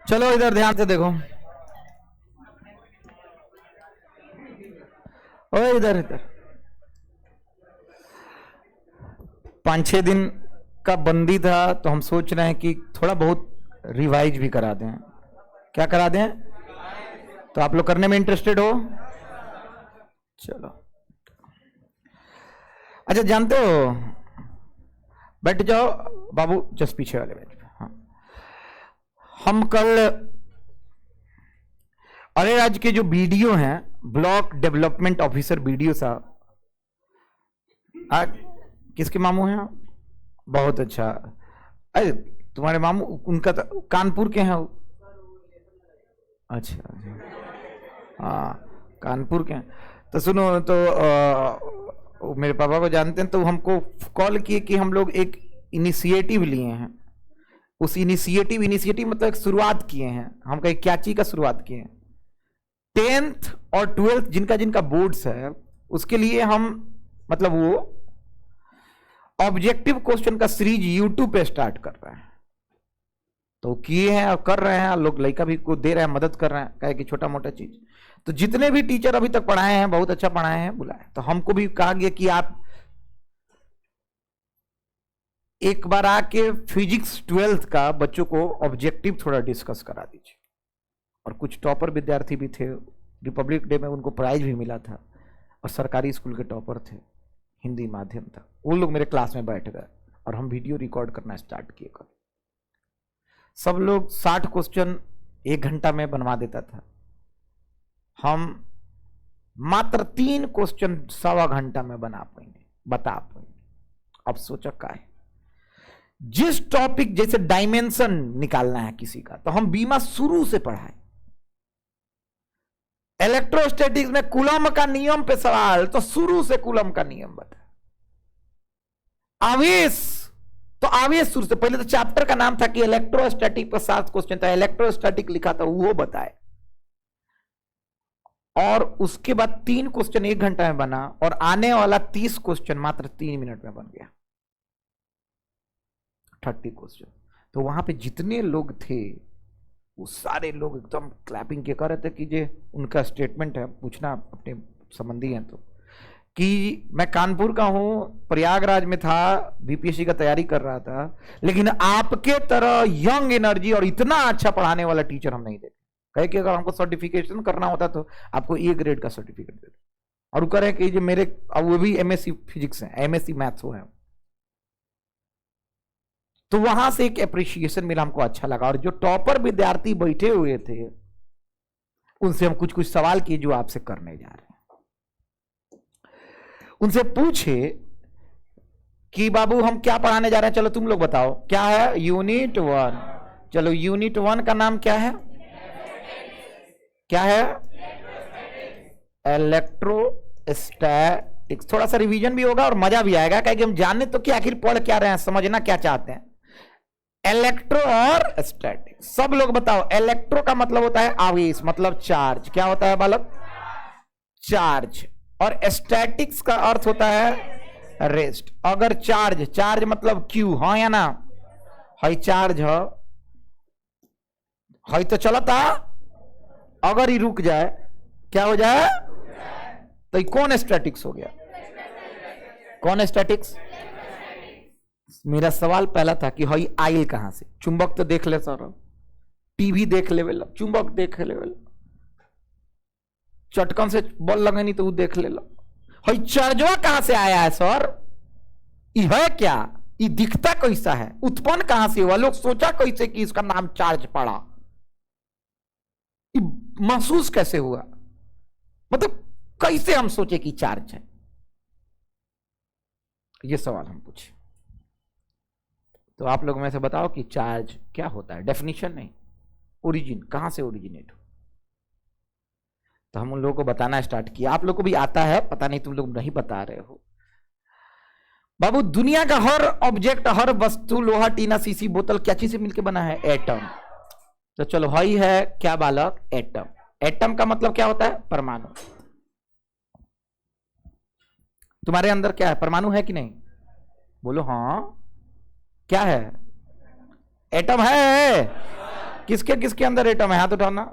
चलो इधर ध्यान से देखो। ओए इधर इधर 5-6 दिन का बंदी था, तो हम सोच रहे हैं कि थोड़ा बहुत रिवाइज भी करा दें। क्या करा दें? तो आप लोग करने में इंटरेस्टेड हो? चलो अच्छा, जानते हो, बैठ जाओ बाबू, जस्ट पीछे वाले बैठ। हाँ, हम कल अरे आज के जो बीडीओ हैं, ब्लॉक डेवलपमेंट ऑफिसर बीडीओ साहब, किसके मामू हैं? बहुत अच्छा। अरे तुम्हारे मामू, उनका कानपुर के हैं। अच्छा हाँ, कानपुर के हैं। तो सुनो, तो मेरे पापा को जानते हैं, तो हमको कॉल किए कि हम लोग एक इनिशिएटिव लिए हैं। उस इनिशिएटिव मतलब एक शुरुआत किए हैं। हम कहीं क्या चीज का शुरुआत किए हैं? 10th और 12th जिनका जिनका बोर्ड्स है, उसके लिए हम मतलब वो ऑब्जेक्टिव क्वेश्चन का सीरीज यूट्यूब पे स्टार्ट कर रहे हैं। तो किए हैं और कर रहे हैं, लोग लड़का भी को दे रहे हैं, मदद कर रहे हैं, कहे कि छोटा मोटा चीज। तो जितने भी टीचर अभी तक पढ़ाए हैं, बहुत अच्छा पढ़ाए हैं, बुलाए। तो हमको भी कहा गया कि आप एक बार आके फिजिक्स 12th का बच्चों को ऑब्जेक्टिव थोड़ा डिस्कस करा दीजिए। और कुछ टॉपर विद्यार्थी भी थे, रिपब्लिक डे में उनको प्राइज भी मिला था, और सरकारी स्कूल के टॉपर थे, हिंदी माध्यम था। वो लोग मेरे क्लास में बैठ गए और हम वीडियो रिकॉर्ड करना स्टार्ट किए। कर सब लोग 60 क्वेश्चन 1 घंटा में बनवा देता था, हम मात्र 3 क्वेश्चन 1.25 घंटा में बता पाएंगे। अब सोचा क्या है, जिस टॉपिक जैसे डायमेंशन निकालना है किसी का, तो हम बीमा शुरू से पढ़ाए। इलेक्ट्रोस्टैटिक्स में कूलम का नियम पे सवाल, तो शुरू से कूलम का नियम बताए। आवेश, तो आवेश शुरू से, पहले तो चैप्टर का नाम था कि इलेक्ट्रोस्टैटिक पर 7 क्वेश्चन था, इलेक्ट्रोस्टैटिक लिखा था, वो बताए। और उसके बाद 3 क्वेश्चन 1 घंटा में बना, और आने वाला 30 क्वेश्चन मात्र 3 मिनट में बन गया, 30 क्वेश्चन। तो वहां पे जितने लोग थे, वो सारे लोग एकदम क्लैपिंग के कर रहे थे कि जे उनका स्टेटमेंट है, पूछना अपने संबंधी हैं तो, कि मैं कानपुर का हूं, प्रयागराज में था, बीपीएससी का तैयारी कर रहा था, लेकिन आपके तरह यंग एनर्जी और इतना अच्छा पढ़ाने वाला टीचर हम नहीं देखे। कहे कि अगर हमको सर्टिफिकेशन करना होता तो आपको ए ग्रेड का सर्टिफिकेट दे। और वो कह रहे कि जो मेरे, वो भी एमएससी फिजिक्स है, एमएससी मैथ्स हो है। तो वहां से एक एप्रिसिएशन मिला, हमको अच्छा लगा। और जो टॉपर विद्यार्थी बैठे हुए थे, उनसे हम कुछ कुछ सवाल किए जो आपसे करने जा रहे हैं। उनसे पूछे कि बाबू हम क्या पढ़ाने जा रहे हैं, चलो तुम लोग बताओ क्या है। यूनिट 1, चलो यूनिट 1 का नाम क्या है? क्या है? इलेक्ट्रोस्टैटिक्स। थोड़ा सा रिवीजन भी होगा और मजा भी आएगा, क्योंकि हम जानने तो क्या आखिर पढ़ क्या रहे हैं, समझना क्या चाहते हैं। इलेक्ट्रो और स्टैटिक, सब लोग बताओ। इलेक्ट्रो का मतलब होता है आवेश, मतलब चार्ज। क्या होता है बालक? चार्ज। और स्टैटिक्स का अर्थ होता है रेस्ट। अगर चार्ज मतलब क्यू, हाँ या ना? हाई चार्ज है तो चलता, अगर ही रुक जाए क्या हो जाए? तो कौन स्टैटिक्स हो गया? कौन स्टैटिक्स? मेरा सवाल पहला था कि हई आइल कहां से? चुंबक तो देख ले सर, टीवी देख ले, चुंबक देख ले, चटकन से बॉल लगे नहीं तो वो देख ले। हई चार्जवा कहां से आया है सर? ये है क्या? ये दिखता कैसा है? उत्पन्न कहां से हुआ? लोग सोचा कैसे कि इसका नाम चार्ज पड़ा? महसूस कैसे हुआ? मतलब कैसे हम सोचे कि चार्ज है? ये सवाल हम पूछे। तो आप लोग में से बताओ कि चार्ज क्या होता है? डेफिनेशन नहीं, ओरिजिन, कहां से ओरिजिनेट हो। तो हम उन लोगों को बताना स्टार्ट किया। आप लोग को भी आता है, पता नहीं तुम लोग नहीं बता रहे हो। बाबू, दुनिया का हर ऑब्जेक्ट, हर वस्तु, लोहा, टीना, सीसी, बोतल, क्या चीज से मिलकर बना है? एटम। तो चलो हई है क्या बालक? एटम। एटम का मतलब क्या होता है? परमाणु। तुम्हारे अंदर क्या है? परमाणु है कि नहीं? बोलो हाँ। क्या है? एटम है। किसके किसके अंदर एटम है? हाथ उठाना।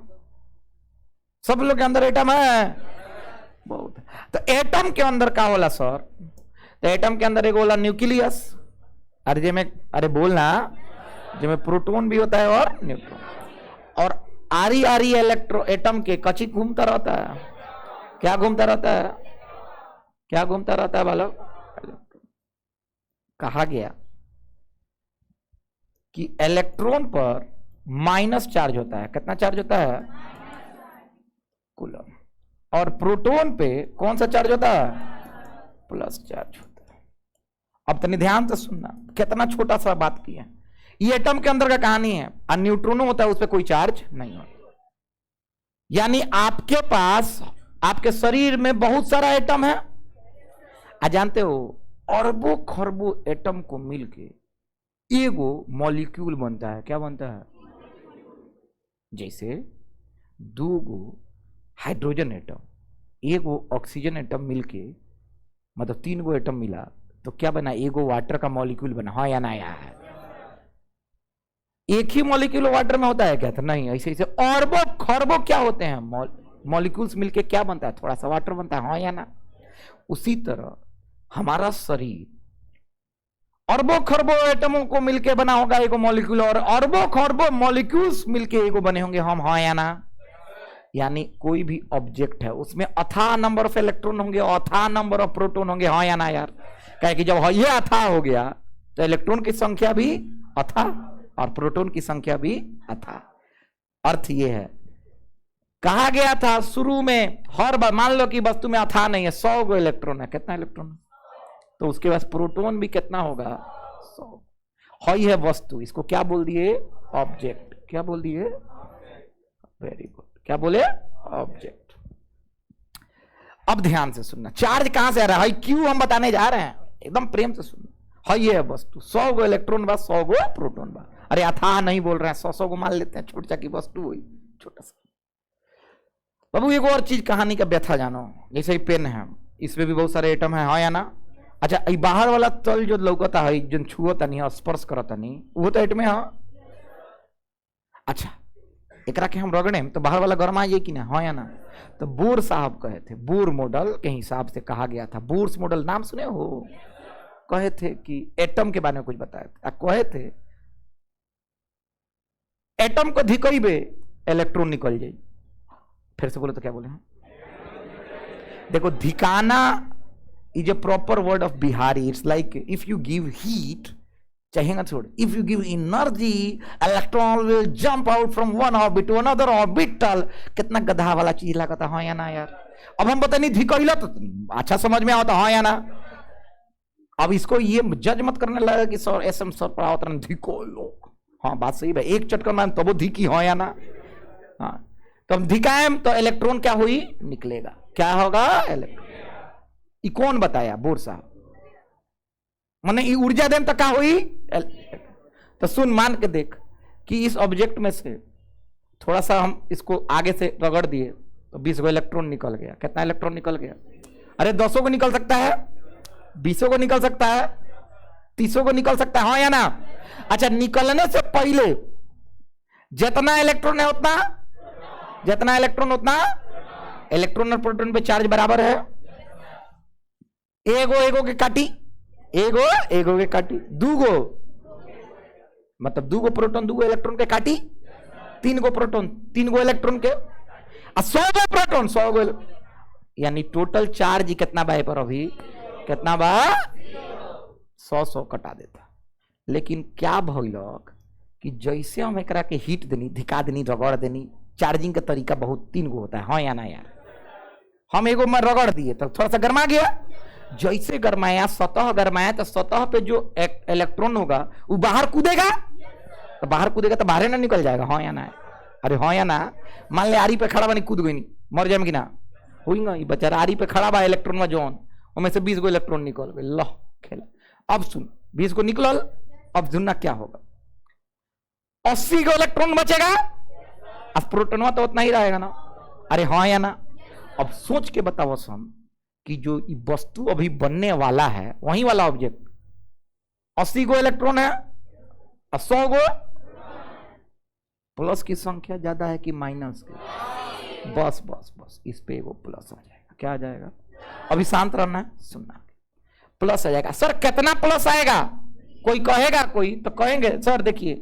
सब लोग के अंदर एटम है, बहुत। तो एटम के अंदर का होला सर? तो एटम के अंदर एक होला न्यूक्लियस, अरे जे में, अरे बोलना, जिसमें प्रोटॉन भी होता है और न्यूट्रॉन। और आरी आरी इलेक्ट्रो एटम के कची घूमता रहता है। क्या घूमता रहता है? क्या घूमता रहता है बालक? कहा गया कि इलेक्ट्रॉन पर माइनस चार्ज होता है। कितना चार्ज होता है? कूलम। और प्रोटॉन पे कौन सा चार्ज होता है? प्लस चार्ज होता है। अब तनी ध्यान से सुनना, कितना छोटा सा बात की है ये। एटम के अंदर का कहानी है। और न्यूट्रॉन होता है, उस पर कोई चार्ज नहीं होता। यानी आपके पास, आपके शरीर में बहुत सारा एटम है। जानते हो अरबों खरबों एटम को मिलके एगो मॉलिक्यूल बनता है। क्या बनता है? जैसे दो गो हाइड्रोजन एटम, एगो ऑक्सीजन एटम मिलके, मतलब 3 गो एटम मिला तो क्या बना? एगो वाटर का मॉलिक्यूल बना। हाँ या ना यार? एक ही मॉलिक्यूल वाटर में होता है क्या? तो नहीं, ऐसे ऐसे अरबों खरबों क्या होते हैं मॉलिक्यूल्स मिलके क्या बनता है? थोड़ा सा वाटर बनता है। हाँ या ना? उसी तरह हमारा शरीर अरबों खरबों एटमों को मिलके बना होगा एगो मॉलिक्यूल, और अरबों खरबों मॉलिक्यूल्स मिलके एगो बने होंगे हम। हाँ या ना? यानी कोई भी ऑब्जेक्ट है उसमें अथाह नंबर ऑफ इलेक्ट्रॉन होंगे, अथाह नंबर ऑफ प्रोटॉन होंगे। हाँ या ना यार? कहे कि जब ये अथाह हो गया तो इलेक्ट्रॉन की संख्या भी अथाह और प्रोटॉन की संख्या भी अथाह। अर्थ ये है, कहा गया था शुरू में, हर बार मान लो कि वस्तु में अथाह नहीं है, 100 गो इलेक्ट्रॉन है। कितना इलेक्ट्रॉन? तो उसके पास प्रोटॉन भी कितना होगा? 100। हई है वस्तु, इसको क्या बोल दिए? ऑब्जेक्ट। क्या बोल दिए? Very good. क्या बोले? ऑब्जेक्ट। अब ध्यान से सुनना, चार्ज कहां से आ रहा है, क्यों हम बताने जा रहे हैं, एकदम प्रेम से सुनना। हई है वस्तु, 100 गो इलेक्ट्रॉन बा, 100 गो प्रोटॉन बा। अरे अथाह नहीं बोल रहे हैं, 100 को मान लेते हैं, छोटा की वस्तु हुई, छोटा सा। बाबू एक और चीज कहानी का व्यथा जानो, जैसे पेन है, इसमें भी बहुत सारे एटम है। हाँ या ना? अच्छा, बाहर वाला तल जो लौकता है, जो छुअता नहीं, स्पर्श करता नहीं, वो तो एटम है। हाँ। अच्छा, एकरा के हम रगड़े तो बाहर वाला गरमा ये कि ना? हाँ या ना? तो बोर साहब कहे थे, बोर मॉडल के हिसाब से कहा गया था, बोर्स मॉडल नाम सुने हो? कहे थे कि एटम के बारे में कुछ बताया था। कहे थे एटम को धिकइबे इलेक्ट्रॉन निकल जाए। फिर से बोले तो क्या बोले हैं? देखो, धिकाना is a proper word of Bihari. It's like if you give heat, चाहिए छोड़, if you give energy, electron will jump out from one orbit to another orbital. कितना गधा वाला चीज लगा था। हाँ या ना यार? अब हम पता नहीं धिकइला तो अच्छा समझ में आता। हाँ या ना? अब इसको ये जज मत करने लगा कि सर एसएम सर पढ़ा उतना धिको लो। हाँ बात सही है, एक चटकर में तब वो धिकी। हाँ या ना? हाँ, तो हम धिकाएं तो इलेक्ट्रॉन क्या हुई? निकलेगा। क्या होगा? इलेक्ट्रॉन। कौन बताया? बोर साहब। माने ऊर्जा दें तो क्या हुई? तो सुन, मान के देख कि इस ऑब्जेक्ट में से थोड़ा सा हम इसको आगे से रगड़ दिए तो 20 गो इलेक्ट्रॉन निकल गया। कितना इलेक्ट्रॉन निकल गया? अरे 200 को निकल सकता है, 20 को निकल सकता है, 30 को निकल सकता है। हाँ या ना? अच्छा, निकलने से पहले जितना इलेक्ट्रॉन है उतना, जितना इलेक्ट्रॉन उतना, इलेक्ट्रॉन और प्रोटॉन पे चार्ज बराबर है। एगो एगो के काटी, एगो एगो के काटी, दूगो मतलब 2 गो प्रोटॉन 2 गो इलेक्ट्रॉन के काटी, 3 गो प्रोटॉन 3 गो इलेक्ट्रॉन के, 100 गो प्रोटॉन 100 गो, यानी टोटल चार्ज कितना बा पर? अभी कितना बा? 100 कटा देता। लेकिन क्या भइलक कि जैसे हम एकरा के हीट देनी, धिका देनी, रगड़ देनी, चार्जिंग का तरीका बहुत 3 गो होता है। हाँ या ना यार? हम एगो में रगड़ दिए तो थोड़ा सा गर्मा गया, जैसे गरमाया, सतह गरमाया, तो सतह पे जो इलेक्ट्रॉन होगा वो बाहर कूदेगा, तो बाहर कूदेगा तो बाहर ना निकल जाएगा। हाँ या ना? अरे हाँ या ना? मान ले आरी पे खड़ा बनी, कूद गई, नहीं मर जाए कि ना? होगा ये बेचारा आरी पे खड़ा बा, इलेक्ट्रॉन में जोन, उनमें से 20 गो इलेक्ट्रॉन निकल गए। लो खेला। अब सुन, 20 को निकलल, अब सुनना क्या होगा? 80 गो इलेक्ट्रॉन बचेगा, अब प्रोटॉन तो उतना ही रहेगा ना? अरे हाँ या ना? अब सोच के बताओ सन कि जो वस्तु अभी बनने वाला है, वही वाला ऑब्जेक्ट, 80 गो इलेक्ट्रॉन है और 100 गो प्लस की संख्या ज्यादा है कि माइनस की? बस बस बस, इस पे वो प्लस आ जाएगा। क्या आ जाएगा? अभी शांत रहना है, सुनना। प्लस आ जाएगा। सर कितना प्लस आएगा? कोई कहेगा, कोई तो कहेंगे सर देखिए,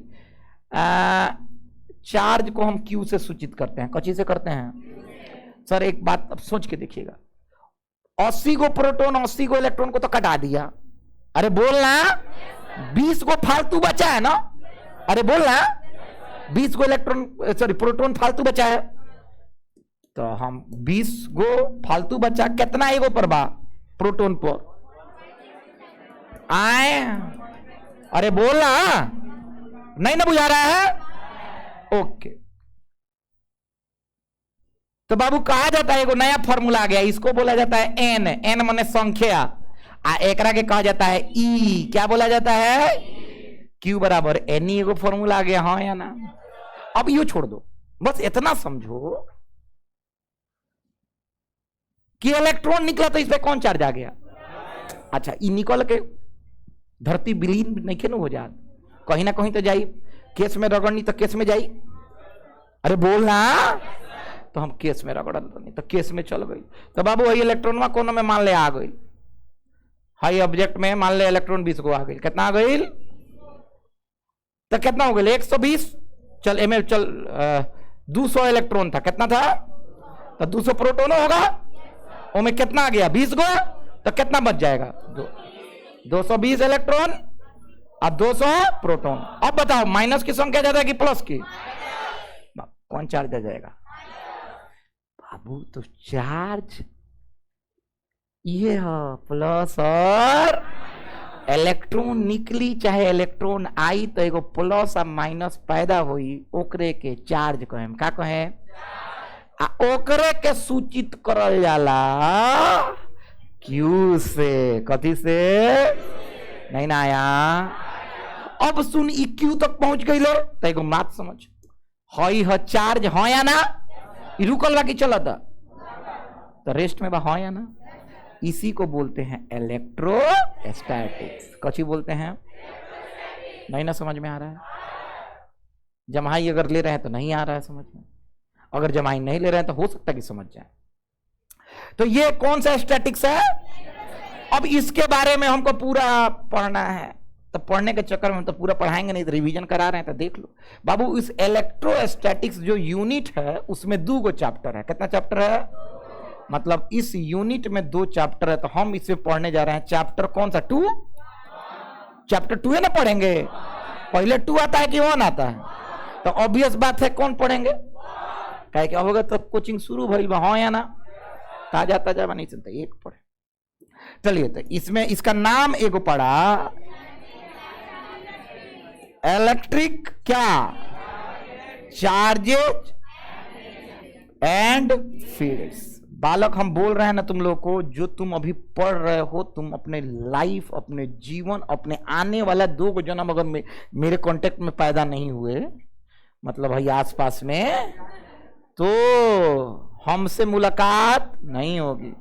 चार्ज को हम क्यू से सूचित करते हैं। कौन से करते हैं? सर एक बात अब सोच के देखिएगा, 80 को प्रोटॉन 80 को इलेक्ट्रॉन को तो कटा दिया। अरे बोलना, 20 को फालतू बचा है ना? अरे बोलना, 20 को इलेक्ट्रॉन सॉरी प्रोटॉन फालतू बचा है, तो हम 20 को फालतू बचा, कितना एगो पर बा प्रोटॉन पर आए? अरे बोलना, नहीं ना बुझा रहा है? ओके, तो बाबू कहा जाता है, एगो नया फॉर्मूला आ गया, इसको बोला जाता है एन। एन माने संख्या, एकरा के कहा जाता है ई। क्या बोला जाता है? क्यू बराबर एन ई। एगो फॉर्मूला आ गया, हाँ या ना? अब ये छोड़ दो, बस इतना समझो कि इलेक्ट्रॉन निकला तो इस पे कौन चार्ज आ गया? अच्छा, ई निकल के धरती विलीन नहीं के हो जात, कहीं ना कहीं तो जाई, केस में रगड़नी तो केस में जाई। अरे बोलना, तो हम केस में रगड़ नहीं तो केस में चल गई। तो बाबू वही इलेक्ट्रॉन कोनो में मान ले आ गई, हाई ऑब्जेक्ट में मान ले इलेक्ट्रॉन 20 को आ गई। कितना आ गई? तो कितना हो गया? 120। चल एम चल 200 इलेक्ट्रॉन था, कितना था? तो 200 प्रोटोन होगा, उसमें कितना आ गया? 20 को, तो कितना बच जाएगा? 220 इलेक्ट्रॉन और 200 प्रोटॉन। अब बताओ माइनस की संख्या ज्यादा कि प्लस की? कौन चार्ज आ जाएगा बाबू? तो चार्ज ये है प्लस, और इलेक्ट्रॉन निकली चाहे इलेक्ट्रॉन आई तो एगो प्लस और माइनस पैदा हुई, ओकरे के चार्ज कहें। का कहे? ओकरे के सूचित करल जाला क्यू से। कथी से? नहीं ना आया? अब सुन, ई क्यू तक पहुंच गई लो तो एगो बात समझ, हई है चार्ज, हाँ या ना? ई रुकल बाकी चलत तो रेस्ट में बा, हाँ या ना? इसी को बोलते हैं इलेक्ट्रोस्टैटिक्स। कथी बोलते हैं? नहीं ना समझ में आ रहा है? जमाई अगर ले रहे हैं तो नहीं आ रहा है समझ में, अगर जमाई नहीं ले रहे हैं तो हो सकता है कि समझ जाए। तो ये कौन सा स्टैटिक्स है? अब इसके बारे में हमको पूरा पढ़ना है, तो पढ़ने के चक्कर में हम तो पूरा पढ़ाएंगे नहीं, तो रिवीजन करा रहे हैं तो देख लो बाबू। इस इलेक्ट्रोस्टैटिक्स जो यूनिट है उसमें 2 गो चैप्टर है। कितना चैप्टर है? मतलब इस यूनिट में 2 चैप्टर है, तो हम इसे पढ़ने जा रहे हैं चैप्टर कौन सा? 2। चैप्टर 2 है ना पढ़ेंगे? पहले 2 आता है कि 1 आता है? तो ऑब्वियस बात है कौन पढ़ेंगे? कहे क्या होगा? तो कोचिंग शुरू भइल बा, हाँ या ना? ताजा ताजा नहीं चलता, एक पढ़े। चलिए, तो इसमें इसका नाम एगो पढ़ा इलेक्ट्रिक क्या? Charges and fields. बालक हम बोल रहे हैं ना तुम लोग को, जो तुम अभी पढ़ रहे हो, तुम अपने लाइफ, अपने जीवन, अपने आने वाला 2 को जन्म अगर मेरे कांटेक्ट में पैदा नहीं हुए, मतलब भाई आसपास में, तो हमसे मुलाकात नहीं होगी,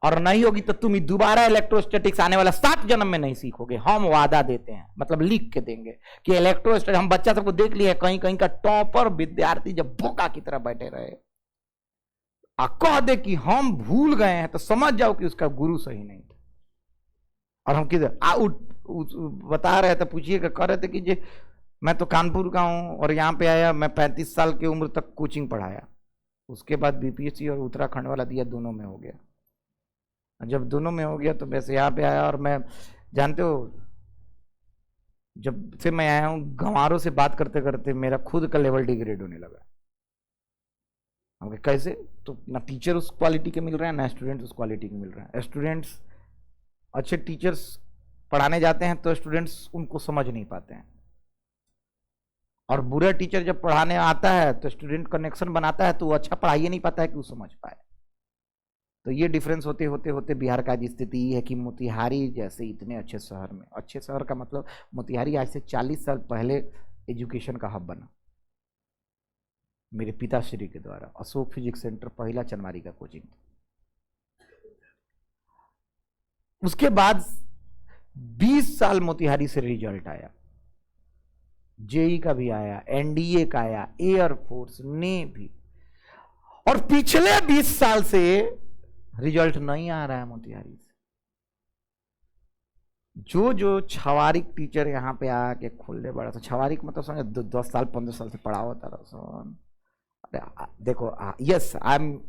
और नहीं होगी तो तुम दोबारा इलेक्ट्रोस्टैटिक्स आने वाला 7 जन्म में नहीं सीखोगे। हम वादा देते हैं, मतलब लिख के देंगे कि इलेक्ट्रोस्टैटिक्स। हम बच्चा सबको देख लिए, कहीं कहीं का टॉपर विद्यार्थी जब बोका की तरह बैठे रहे और कह दे कि हम भूल गए हैं, तो समझ जाओ कि उसका गुरु सही नहीं था। और हम किधर बता रहे थे, पूछिए कर रहे थे कि जे मैं तो कानपुर का हूं और यहाँ पे आया, मैं 35 साल की उम्र तक कोचिंग पढ़ाया, उसके बाद बीपीएससी और उत्तराखंड वाला दिया, दोनों में हो गया। जब दोनों में हो गया तो वैसे यहाँ पे आया, और मैं जानते हो जब से मैं आया हूँ, गंवारों से बात करते करते मेरा खुद का लेवल डिग्रेड होने लगा। कैसे? तो ना टीचर उस क्वालिटी के मिल रहे हैं, ना स्टूडेंट्स उस क्वालिटी के मिल रहे हैं। स्टूडेंट्स अच्छे टीचर्स पढ़ाने जाते हैं तो स्टूडेंट्स उनको समझ नहीं पाते हैं, और बुरा टीचर जब पढ़ाने आता है तो स्टूडेंट कनेक्शन बनाता है तो वो अच्छा पढ़ा ही नहीं पाता है कि वो समझ पाए। तो ये डिफरेंस होते होते होते बिहार का स्थिति ये है कि मोतिहारी जैसे इतने अच्छे शहर में, अच्छे शहर का मतलब मोतिहारी आज से 40 साल पहले एजुकेशन का हब बना मेरे पिताश्री के द्वारा। अशोक फिजिक्स सेंटर पहला चनमारी का कोचिंग। उसके बाद 20 साल मोतिहारी से रिजल्ट आया, जेई का भी आया, एनडीए का आया, एयरफोर्स, नेवी, और पिछले 20 साल से रिजल्ट नहीं आ रहा है मोतिहारी से। जो छवारिक टीचर यहाँ पे आके खोलने बड़ा था, छवारिक मतलब समझे 10 साल 15 साल से पढ़ा होता रहा। अरे देखो, yes I am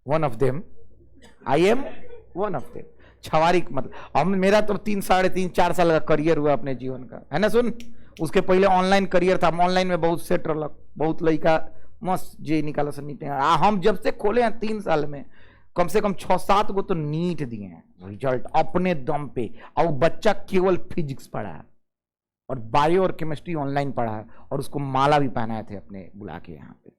one of them, I am one of them. छवारिक मतलब हम, मेरा तो 3 साढ़े 3 4 साल का करियर हुआ अपने जीवन का, है ना। सुन, उसके पहले ऑनलाइन करियर था, ऑनलाइन में बहुत सेट रहा, बहुत लड़का मस्त जे निकाला से नीट। हम जब से खोले हैं 3 साल में कम से कम 6-7 को तो नीट दिए हैं रिजल्ट अपने दम पे। और बच्चा केवल फिजिक्स पढ़ा है और बायो और केमिस्ट्री ऑनलाइन पढ़ा है, और उसको माला भी पहनाए थे अपने बुला के यहाँ पे।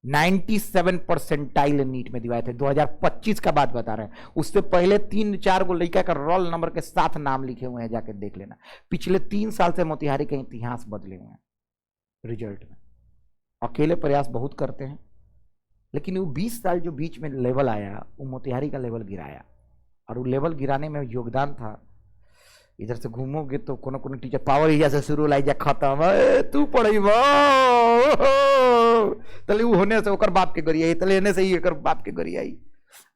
97 परसेंटाइल नीट में दिवाए थे। 2025 का बात बता रहे हैं, उससे पहले 3-4 को लड़का का रोल नंबर के साथ नाम लिखे हुए हैं, जाके देख लेना। पिछले 3 साल से मोतिहारी का इतिहास बदले हुए हैं रिजल्ट में। अकेले प्रयास बहुत करते हैं, लेकिन वो 20 साल जो बीच में लेवल आया, वो मोतिहारी का लेवल गिराया, और वो लेवल गिराने में योगदान था। इधर से घूमोगे तो कोनो कोनो टीचर पावर एरिया से शुरू लाई जा खत्म, तू पढ़ी तले होने से ओकर बाप के गरी आई, तले होने से ही एकर बाप के गरी आई।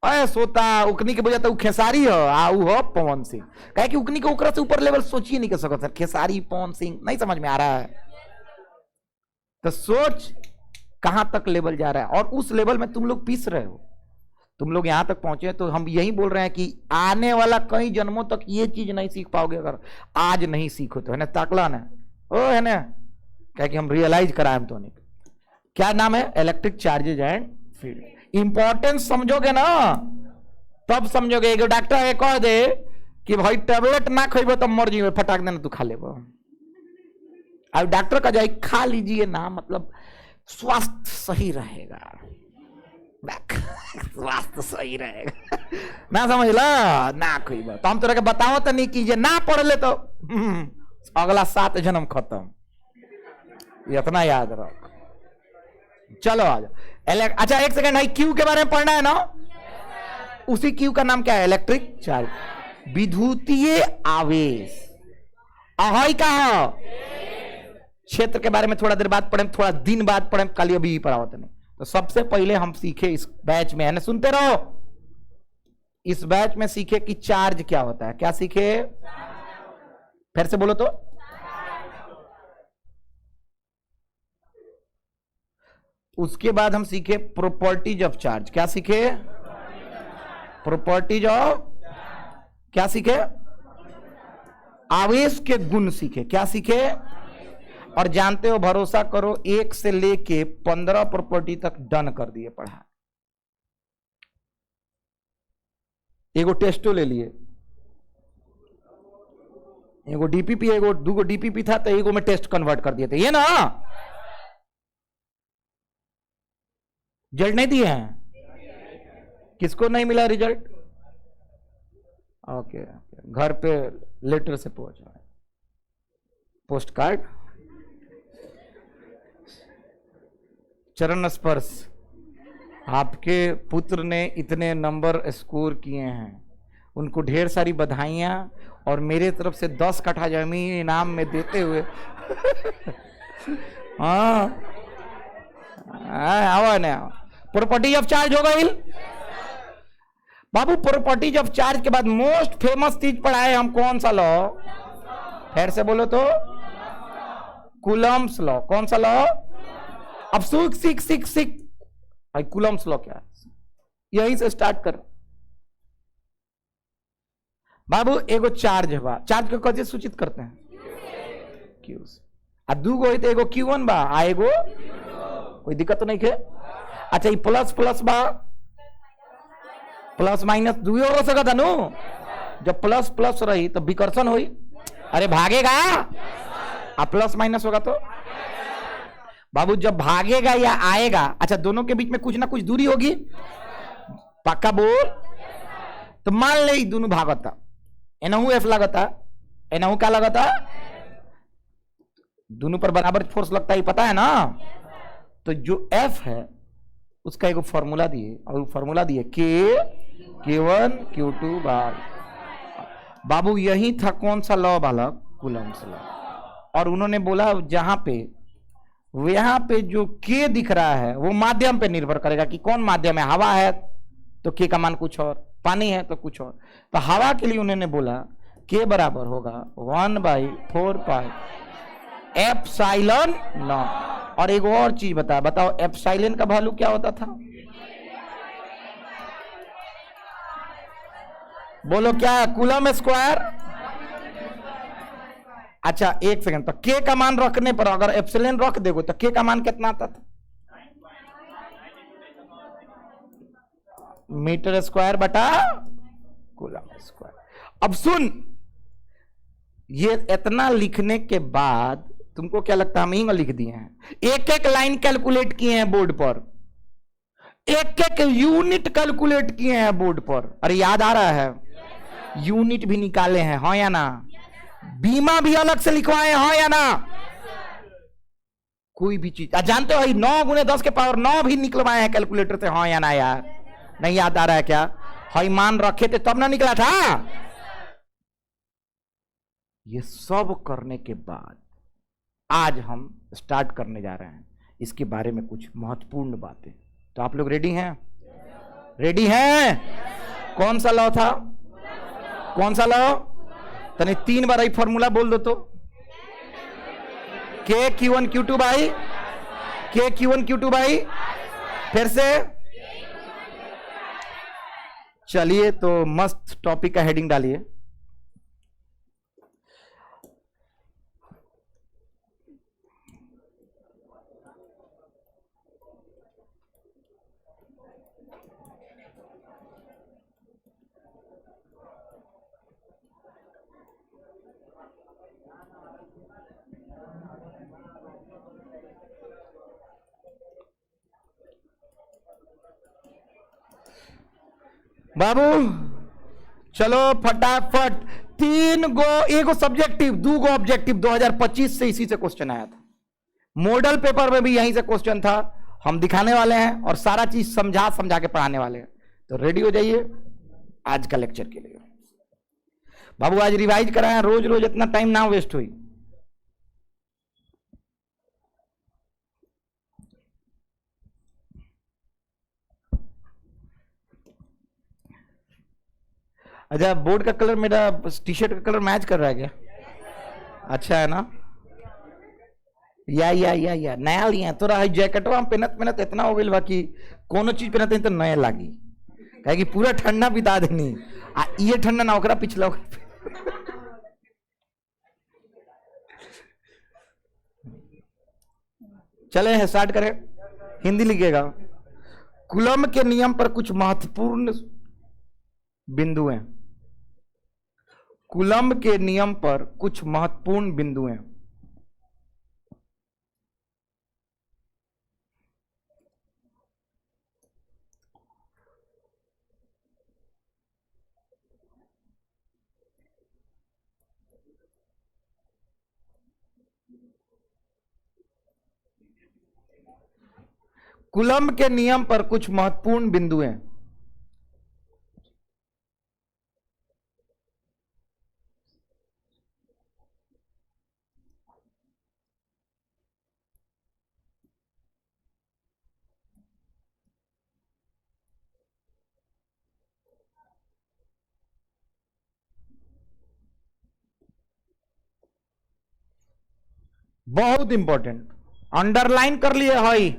अरे सोता उकनी के बजाय तो खेसारी हो, आऊ हो पवन सिंह, कहे कि उकनी के ओकरा से ऊपर लेवल सोचिए नहीं कर सकता सर। खेसारी पवन सिंह नहीं समझ में आ रहा है, तो सोच कहां तक लेवल जा रहा है। और उस लेवल में तुम लोग पीस रहे हो, तुम लोग यहां तक पहुंचे। तो हम यही बोल रहे हैं कि आने वाला कई जन्मों तक ये चीज नहीं सीख पाओगे अगर आज नहीं सीखो तो, है ना। ताकला ना ओ, है ना, क्या कि हम रियलाइज कराए तो नहीं। क्या नाम है? Electric charges and field. Importance समझोगे ना तब समझोगे। एक डॉक्टर ये कह दे कि भाई टेबलेट ना खेबो तो मर जी, फटाक देना तू खा ले। अब डॉक्टर का जाए खा लीजिए ना, मतलब स्वास्थ्य सही रहेगा, स्वास्थ्य सही रहेगा ना, समझ ला ना कोई बात। तो हम तोरा के बताओ तो नहीं कीजिए, ना पढ़ ले तो अगला 7 जन्म खत्म, इतना याद रख। चलो आ जाओ। अच्छा 1 सेकंड, है क्यू के बारे में पढ़ना है ना। उसी क्यू का नाम क्या है? इलेक्ट्रिक चार्ज, विद्युतीय आवेश। अहई का क्षेत्र के बारे में थोड़ा देर बाद पढ़े, थोड़ा दिन बाद पढ़े, कल अभी पढ़ावत नहीं। तो सबसे पहले हम सीखे इस बैच में, है ना, सुनते रहो। इस बैच में सीखे कि चार्ज क्या होता है। क्या सीखे? फिर से बोलो तो। उसके बाद हम सीखे प्रॉपर्टीज ऑफ चार्ज। क्या सीखे? प्रॉपर्टीज ऑफ, क्या सीखे? आवेश के गुण सीखे। क्या सीखे? और जानते हो, भरोसा करो 1 से लेके 15 प्रॉपर्टी तक डन कर दिए पढ़ा। एगो टेस्टो ले लिए, एगो डीपीपी, एगो 2 डीपीपी था, तो एगो में टेस्ट कन्वर्ट कर दिए थे, ये ना। रिजल्ट नहीं दिए हैं, किसको नहीं मिला रिजल्ट? ओके, घर पे लेटर से पहुंचा, पोस्ट कार्ड, चरण स्पर्श। आपके पुत्र ने इतने नंबर स्कोर किए हैं, उनको ढेर सारी बधाइयां, और मेरे तरफ से 10 कट्ठा जमीन इनाम में देते हुए हाँ आवा ना। प्रॉपर्टी ऑफ चार्ज हो गई बाबू। प्रॉपर्टीज ऑफ चार्ज के बाद मोस्ट फेमस चीज पढ़ाए हम, कौन सा लॉ? फिर से बोलो तो, कूलम्स लॉ। कौन सा लॉ? अब सीख भाई, कूलम्स लॉ क्या है, यहीं से स्टार्ट कर बाबू। एगो चार्ज बा, चार्ज को कैसे सूचित करते हैं? क्यू से। आ 2 गो तो एगो Q1 बा, आ एगो, कोई दिक्कत तो नहीं है। अच्छा ये प्लस प्लस बा, प्लस माइनस 2 हो सकता था नो। जब प्लस प्लस रही तो विकर्षण हुई, अरे भागेगा। आ प्लस माइनस होगा तो बाबू जब भागेगा या आएगा, अच्छा दोनों के बीच में कुछ ना कुछ दूरी होगी, पक्का बोल। तो मान ले दोनों भागता, एनहू एफ लगता, एनहू क्या लगता, दोनों पर बराबर फोर्स लगता है, पता है ना। तो जो एफ है उसका एक फॉर्मूला दिए, और फॉर्मूला दिए K1 Q2 बार। बाबू यही था कौन सा लॉ बालक? Coulomb's law. और उन्होंने बोला जहां पे यहां पे जो के दिख रहा है वो माध्यम पे निर्भर करेगा कि कौन माध्यम है। हवा है तो के का मान कुछ और, पानी है तो कुछ और। तो हवा के लिए उन्होंने बोला के बराबर होगा 1/4 एप्सिलॉन नॉट। और एक और चीज बताओ एप्सिलॉन का वैल्यू क्या होता था? बोलो क्या है? Coulomb square. अच्छा एक सेकंड, तो के का मान रखने पर अगर एप्सिलॉन रख दोगे तो के का मान कितना आता था? मीटर स्क्वायर बटा कूलम स्क्वायर। अब सुन, ये इतना लिखने के बाद तुमको क्या लगता है हम ही लिख दिए हैं? एक एक लाइन कैलकुलेट किए हैं बोर्ड पर, एक एक यूनिट कैलकुलेट किए हैं बोर्ड पर। अरे याद आ रहा है? यूनिट भी निकाले हैं, हाँ या ना? बीमा भी अलग से लिखवाए हैं, हाँ या ना? कोई भी चीज जानते हो 9 गुणे 10 के पावर 9 भी निकलवाए हैं कैलकुलेटर से, हाँ या ना? यार नहीं याद आ रहा है क्या? हाई मान रखे थे तब ना निकला था। ये सब करने के बाद आज हम स्टार्ट करने जा रहे हैं इसके बारे में कुछ महत्वपूर्ण बातें। तो आप लोग रेडी हैं? रेडी हैं? कौन सा लॉ था? कौन सा लॉ? तने 3 बार फॉर्मूला बोल दो तो। के Q1 Q2 बाई के Q1 Q2 बाई, फिर से। चलिए तो मस्त टॉपिक का हेडिंग डालिए। बाबू चलो फटाफट। 3 गो, एगो सब्जेक्टिव 2 गो ऑब्जेक्टिव। 2025 से इसी से क्वेश्चन आया था, मॉडल पेपर में भी यहीं से क्वेश्चन था। हम दिखाने वाले हैं और सारा चीज समझा के पढ़ाने वाले हैं। तो रेडी हो जाइए आज का लेक्चर के लिए। बाबू आज रिवाइज कराएं, रोज रोज इतना टाइम ना वेस्ट हुई। अच्छा बोर्ड का कलर मेरा टी शर्ट का कलर मैच कर रहा है क्या? अच्छा है ना? या नया लिया तोरा है जैकेटवा हम पहनत इतना हो गई बाकी कोनो चीज पहनते तो नया लागी, कहे कि पूरा ठंडा बिता देनी आ ये ठंडा ना ओकरा पिछला। चले स्टार्ट करें। हिंदी लिखिएगा। कूलम के नियम पर कुछ महत्वपूर्ण बिंदु हैं। कूलम के नियम पर कुछ महत्वपूर्ण बिंदु हैं। कूलम के नियम पर कुछ महत्वपूर्ण बिंदु हैं। बहुत इंपॉर्टेंट, अंडरलाइन कर लिए भाई।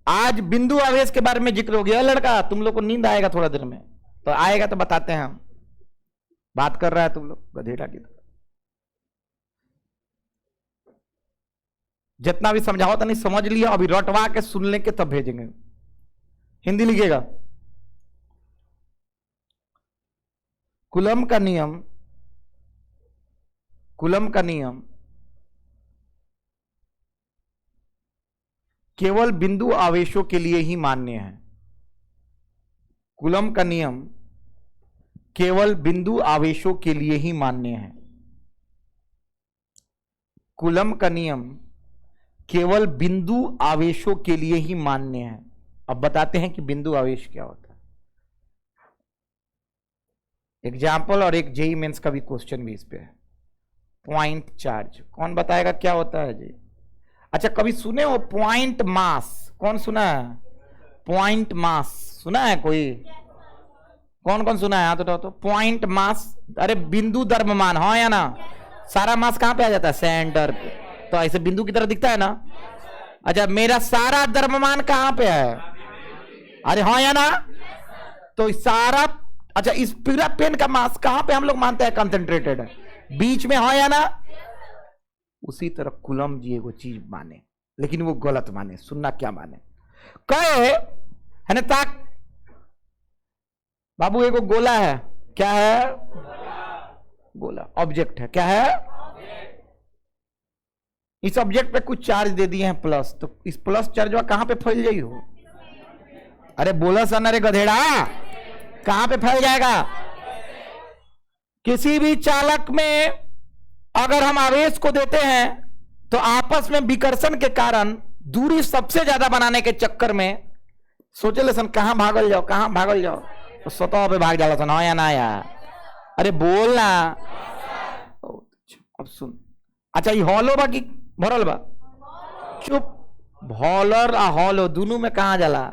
आज बिंदु आवेश के बारे में जिक्र हो गया। लड़का तुम लोग को नींद आएगा थोड़ा देर में, तो आएगा तो बताते हैं हम। बात कर रहा है तुम लोग गधेड़ा की तरह। जितना भी समझाओ तो नहीं समझ लिया, अभी रटवा के सुन लेंगे तब भेजेंगे। हिंदी लिखिएगा। कूलम का नियम, कूलम का नियम केवल बिंदु आवेशों के लिए ही मान्य है। कूलम का नियम केवल बिंदु आवेशों के लिए ही मान्य है। कूलम का नियम केवल बिंदु आवेशों के लिए ही मान्य है। अब बताते हैं कि बिंदु आवेश क्या होता है। एग्जाम्पल और एक जेई मेंस का भी क्वेश्चन भी इस पे है। पॉइंट चार्ज कौन बताएगा क्या होता है जी? अच्छा कभी सुने हो पॉइंट मास? कौन सुना है पॉइंट मास? सुना है कोई? कौन कौन सुना है? हाँ तो पॉइंट मास, अरे बिंदु द्रव्यमान, हाँ या ना? सारा मास कहां पे आ जाता है? सेंटर पे। तो ऐसे बिंदु की तरह दिखता है ना? अच्छा मेरा सारा द्रव्यमान कहां पे है? अरे हाँ या ना? तो सारा, अच्छा इस पूरा पेन का मास कहां पे हम लोग मानते हैं कंसेंट्रेटेड है? बीच में, हाँ या ना? उसी तरह कूलम जी एगो चीज माने, लेकिन वो गलत माने। सुनना क्या माने? कहे है ना ताक बाबू, एगो गोला है, क्या है? गोला ऑब्जेक्ट है, क्या है? इस ऑब्जेक्ट पे कुछ चार्ज दे दिए हैं प्लस, तो इस प्लस चार्ज कहां पे फैल जाई हो? अरे बोला सन, अरे गधेड़ा, कहां पे फैल जाएगा? किसी भी चालक में अगर हम आवेश को देते हैं तो आपस में विकर्षण के कारण दूरी सबसे ज्यादा बनाने के चक्कर में सोचे लेसन कहां भागल जाओ, कहां भागल जाओ, तो सतह पे भाग जाला सन, हाँ या ना यार? अरे बोलना। अब सुन, अच्छा ये हॉलो बा कि भरल बा? चुप, हॉलर आ हॉलो दोनों में कहां जाला?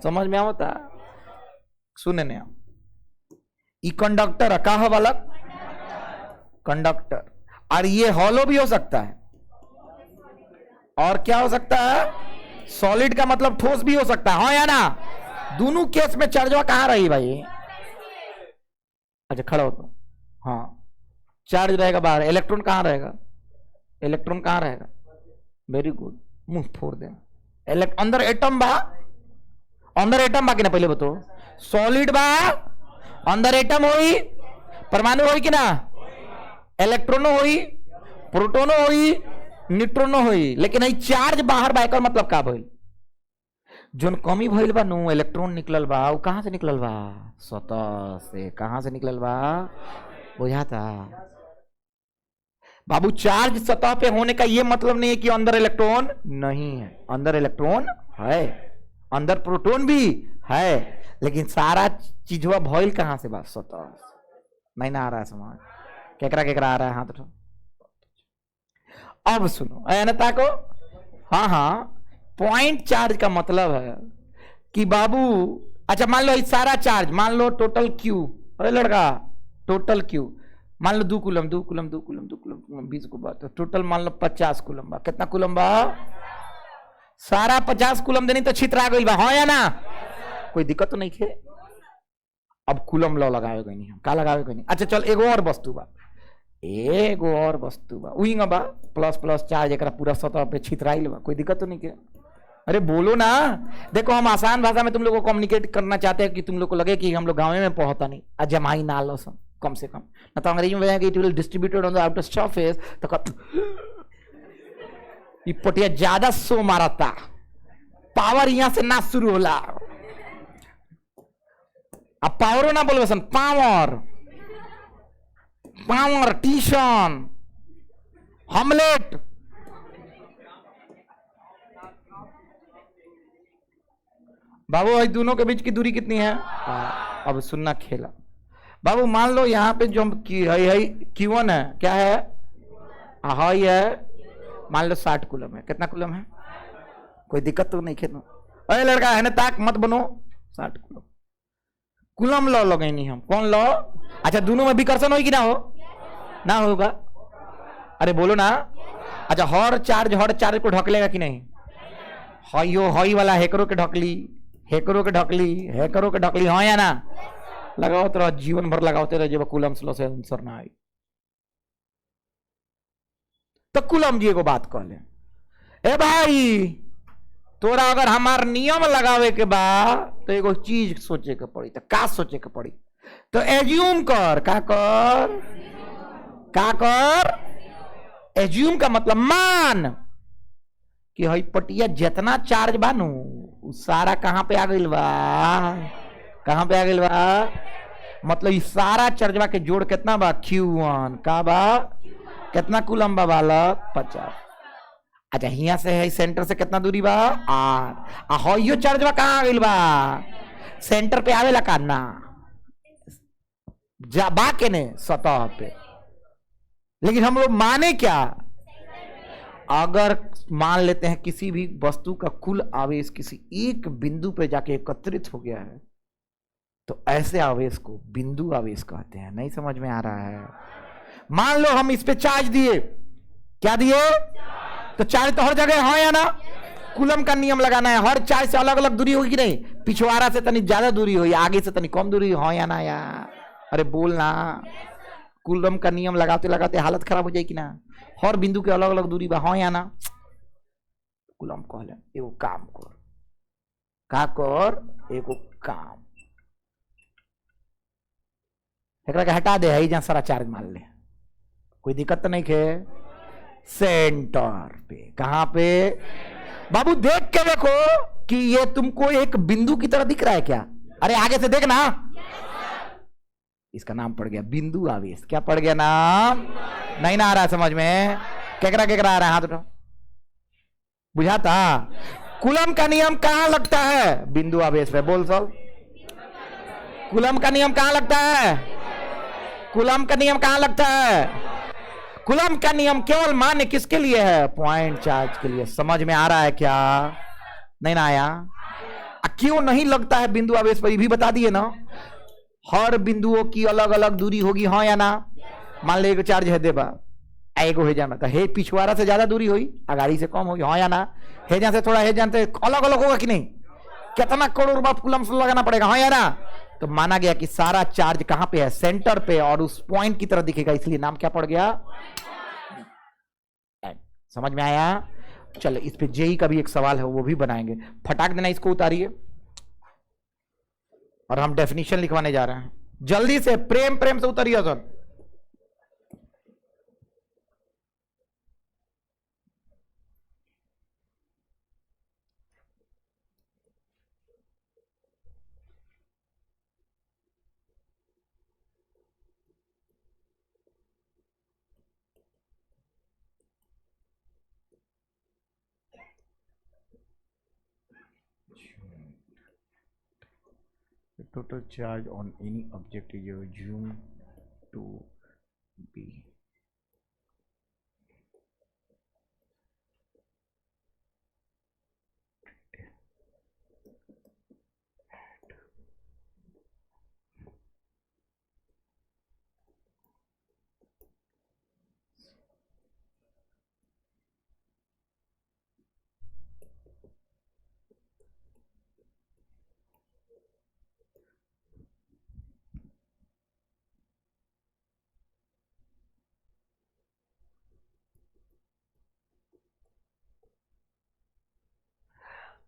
समझ में आवता? सुने ने ई कंडक्टर का है वाला कंडक्टर, और ये हॉलो भी हो सकता है, और क्या हो सकता है? सॉलिड का मतलब ठोस भी हो सकता है, हाँ या ना? दोनों केस में चार्जवा कहां रही भाई? अच्छा खड़ा हो तो, हाँ चार्ज रहेगा बाहर, इलेक्ट्रॉन कहां रहेगा? इलेक्ट्रॉन कहां रहेगा? वेरी गुड, मुंह फोड़ दे। अंदर एटम बा, अंदर एटम बा कि ना? पहले बताओ, सॉलिड बा, अंदर एटम होई, परमाणु होई कि ना? इलेक्ट्रॉनो होई, प्रोटोनो होई, न्यूट्रॉनो होई, लेकिन आई चार्ज बाहर बा, एकर मतलब का भइल? जोन कमी भइल बा नु, इलेक्ट्रॉन निकलल बा, वो कहां से निकलल बा? सतह से। कहां से निकलल बा? बुझाता बाबू? चार्ज सतह पे होने का ये मतलब नहीं है कि अंदर इलेक्ट्रॉन नहीं है, अंदर इलेक्ट्रॉन है, अंदर प्रोटॉन भी है, लेकिन सारा चीजवा भइल कहां से बा? सतह से। नहीं ना आ रहा है समझ? केकरा केकरा आ रहा है हाथ उठो। अब सुनो अनता को, हाँ हाँ, पॉइंट चार्ज का मतलब है कि बाबू, अच्छा मान लो सारा चार्ज, मान लो टोटल क्यू, अरे लड़का टोटल क्यू मान लो 2 कूलम 2 कूलम 2 कूलम 2 कूलम 20 को बात, टोटल मान लो 50 कूलम बा। कितना कूलम बा? सारा 50 कूलम देनी तो छितरा गई बा, हाँ या ना? कोई दिक्कत तो नहीं थे। अब कूलम लॉ लगावे गई नहीं, हम का लगावे गई नहीं। अच्छा चल एगो और वस्तु बा, एगो और वस्तु बा, उही बा प्लस प्लस चार्ज, एक पूरा सतह पे छितराइल बा, कोई दिक्कत तो नहीं के? अरे बोलो ना। देखो हम आसान भाषा में तुम लोग को कम्युनिकेट करना चाहते हैं कि तुम लोग को लगे कि हम लोग गाँव में पहुंचता नहीं, जमाई ना लो सम कम से कम, ना तो अंग्रेजी में बताएंगे it will distributed on the outer surface, तो ये पटिया ज्यादा सो मारता, पावर यहां से ना शुरू होला। अब पावरो ना बोलबे सन, पावर, पावर, टीशन, हमलेट। बाबू भाई दोनों के बीच की दूरी कितनी है? अब सुनना खेला बाबू, मान लो यहाँ पे जो Q1 है, क्या है? हाई है, मान लो 60 कूलम है। कितना कूलम है? कोई दिक्कत तो नहीं खेलो? अरे लड़का है ना, ताक मत बनो। 60 कूलम, कूलम लॉ लगे नहीं हम। कौन लॉ? अच्छा दोनों में विकर्षण हो कि ना हो? ना होगा? अरे बोलो ना। अच्छा हर चार्ज को ढकलेगा कि नहीं? हई वाला हेकरो के ढकली, हेकरो के ढकली, हेकरो के ढकली, हाँ या ना? लगाओ तेरा जीवन भर लगाओते रहे, जब कूलम स्लो से आंसर ना आई तो कूलम जी को बात कह ले, ए भाई तोरा अगर हमार नियम लगावे के बा तो एगो चीज सोचे के पड़ी। तो का सोचे के पड़ी? तो एज्यूम कर, का कर, का कर, एज्यूम का मतलब मान कि हई पटिया जितना चार्ज बा नु सारा कहां पे आ गइल बा? कहां पे आ गइल बा? मतलब इस सारा चार्जवा के जोड़ कितना बा? Q1 का बा? कितना कूलम बा बालक? 50। अच्छा यहाँ से है सेंटर से कितना दूरी बा? 8। हइयो चार्जवा कहां आ गइल बा? सेंटर पे आवेला का ना? बाके ने सतह पे। लेकिन हम लोग माने क्या, अगर मान लेते हैं किसी भी वस्तु का कुल आवेश किसी एक बिंदु पे जाके एकत्रित हो गया है, तो ऐसे आवेश को बिंदु आवेश कहते हैं। नहीं समझ में आ रहा है? मान लो हम इस पे चार्ज दिए, क्या दिए, तो चार्ज तो हर जगह है या ना? कूलम का नियम लगाना है, हर चार्ज से अलग अलग दूरी होगी कि नहीं? पिछवाड़ा से तनी ज्यादा दूरी हुई, आगे से तनी कम दूरी हो या ना यार? अरे बोलना, कूलम का नियम लगाते लगाते हालत खराब हो जाएगी ना। हर बिंदु के अलग अलग दूरी बा, हो या ना? कूलम कहले एगो काम कर, का कर, एगो काम एकरा के हटा दे, है जहां सारा चार्ज मान ले, कोई दिक्कत तो नहीं खे। सेंटर पे, कहां पे बाबू? देख के देखो कि ये तुमको एक बिंदु की तरह दिख रहा है क्या? अरे आगे से देखना, इसका नाम पड़ गया बिंदु आवेश। क्या पड़ गया नाम? नहीं ना आ रहा है समझ में? केकरा केकरा आ रहा है? हाथ उठाओ। बुझाता? कूलम का नियम कहां लगता है? बिंदु आवेश पे। बोल सब, कूलम का नियम कहां लगता है? कूलम का नियम कहां लगता है? कूलम का नियम केवल मान्य किसके लिए है? पॉइंट चार्ज के लिए। समझ में आ रहा है क्या? नहीं ना आया? क्यों नहीं लगता है बिंदु आवेश पर? ये भी बता दिए ना, हर बिंदुओं की अलग अलग दूरी होगी, हाँ या ना? मान ले एक चार्ज है देबा, एगो है जाना तो हे पिछवाड़ा से ज्यादा दूरी हुई, अगाड़ी से कम होगी, हाँ या ना? हे जान से थोड़ा हे जान से अलग अलग होगा कि नहीं? कितना करोड़ बार कूलम से लगाना पड़ेगा, हाँ या ना? तो माना गया कि सारा चार्ज कहां पे है? सेंटर पे, और उस पॉइंट की तरह दिखेगा, इसलिए नाम क्या पड़ गया? समझ में आया? चलो इस पे जेई का भी एक सवाल है, वो भी बनाएंगे। फटाक देना, इसको उतारिए और हम डेफिनेशन लिखवाने जा रहे हैं। जल्दी से प्रेम प्रेम से उतारिए sir. The total charge on any object is assumed to be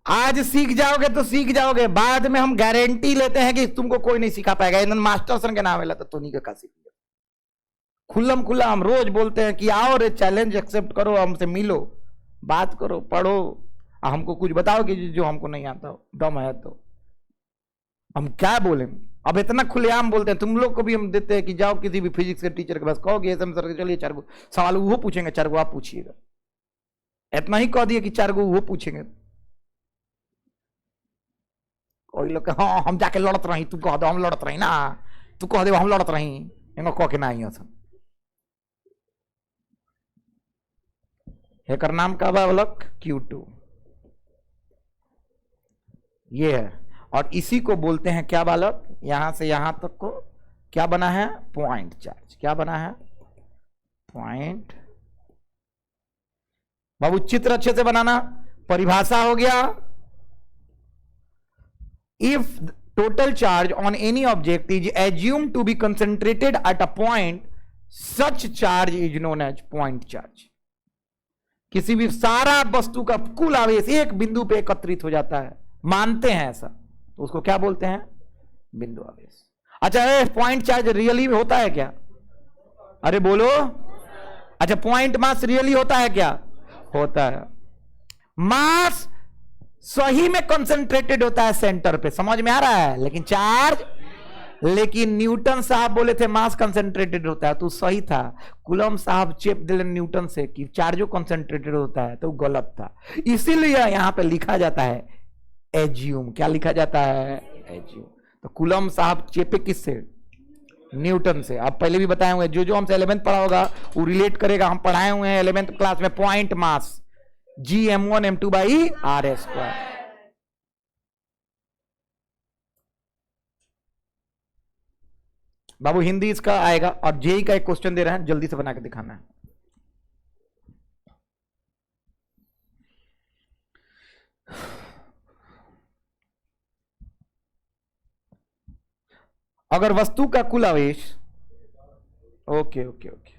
आज सीख जाओगे तो सीख जाओगे, बाद में हम गारंटी लेते हैं कि तुमको कोई नहीं सिखा पाएगा। इन मास्टर सन के नाम है तो नहीं का सीख, खुल्लम खुल्ला हम रोज बोलते हैं कि आओ रे, चैलेंज एक्सेप्ट करो, हमसे मिलो, बात करो, पढ़ो, हमको कुछ बताओ कि जो हमको नहीं आता हो, दम है तो हम क्या बोले। अब इतना खुलेआम बोलते हैं, तुम लोग को भी हम देते हैं कि जाओ किसी भी फिजिक्स के टीचर के पास, कहोगे सर चलिए 4 गो सवाल वो पूछेंगे, 4 गो आप पूछिएगा। इतना ही कह दिए कि 4 गो वो पूछेंगे, कोई लोग हाँ हम जाके लड़त रही, तू कह दो हम लड़त रही ना, तू कह दे हम लड़त रही, इनको कह के ना आई एकर नाम का बालक Q2 ये है। और इसी को बोलते हैं क्या बालक? यहां से यहां तक को क्या बना है? Point charge. क्या बना है? पॉइंट। बाबू चित्र अच्छे से बनाना, परिभाषा हो गया। If total charge on any object is assumed to be concentrated at a point, such charge is known as point charge. किसी भी सारा वस्तु का कुल आवेश एक बिंदु पे एकत्रित हो जाता है, मानते हैं ऐसा, तो उसको क्या बोलते हैं? बिंदु आवेश। अच्छा, पॉइंट चार्ज रियली होता है क्या? अरे बोलो। अच्छा, पॉइंट मास रियली होता है क्या? होता है। मास सही में कंसंट्रेटेड होता है सेंटर पे, समझ में आ रहा है? लेकिन चार्ज, लेकिन न्यूटन साहब बोले थे मास कंसंट्रेटेड होता है, तो सही था। कूलम साहब चेप दिले न्यूटन से कि चार्जो कंसंट्रेटेड होता है, तो गलत था। इसीलिए यहां पे लिखा जाता है एज्यूम। क्या लिखा जाता है? एज्यूम। तो कूलम साहब चेपे किससे? न्यूटन से। आप पहले भी बताए हुए, जो जो हमसे 11th पढ़ा होगा वो रिलेट करेगा। हम पढ़ाए हुए हैं 11th क्लास में point mass Gm1m2 by R square. बाबू हिंदी इसका आएगा, और जेई का एक क्वेश्चन दे रहे हैं, जल्दी से बना के दिखाना है। अगर वस्तु का कुल आवेश, ओके ओके ओके,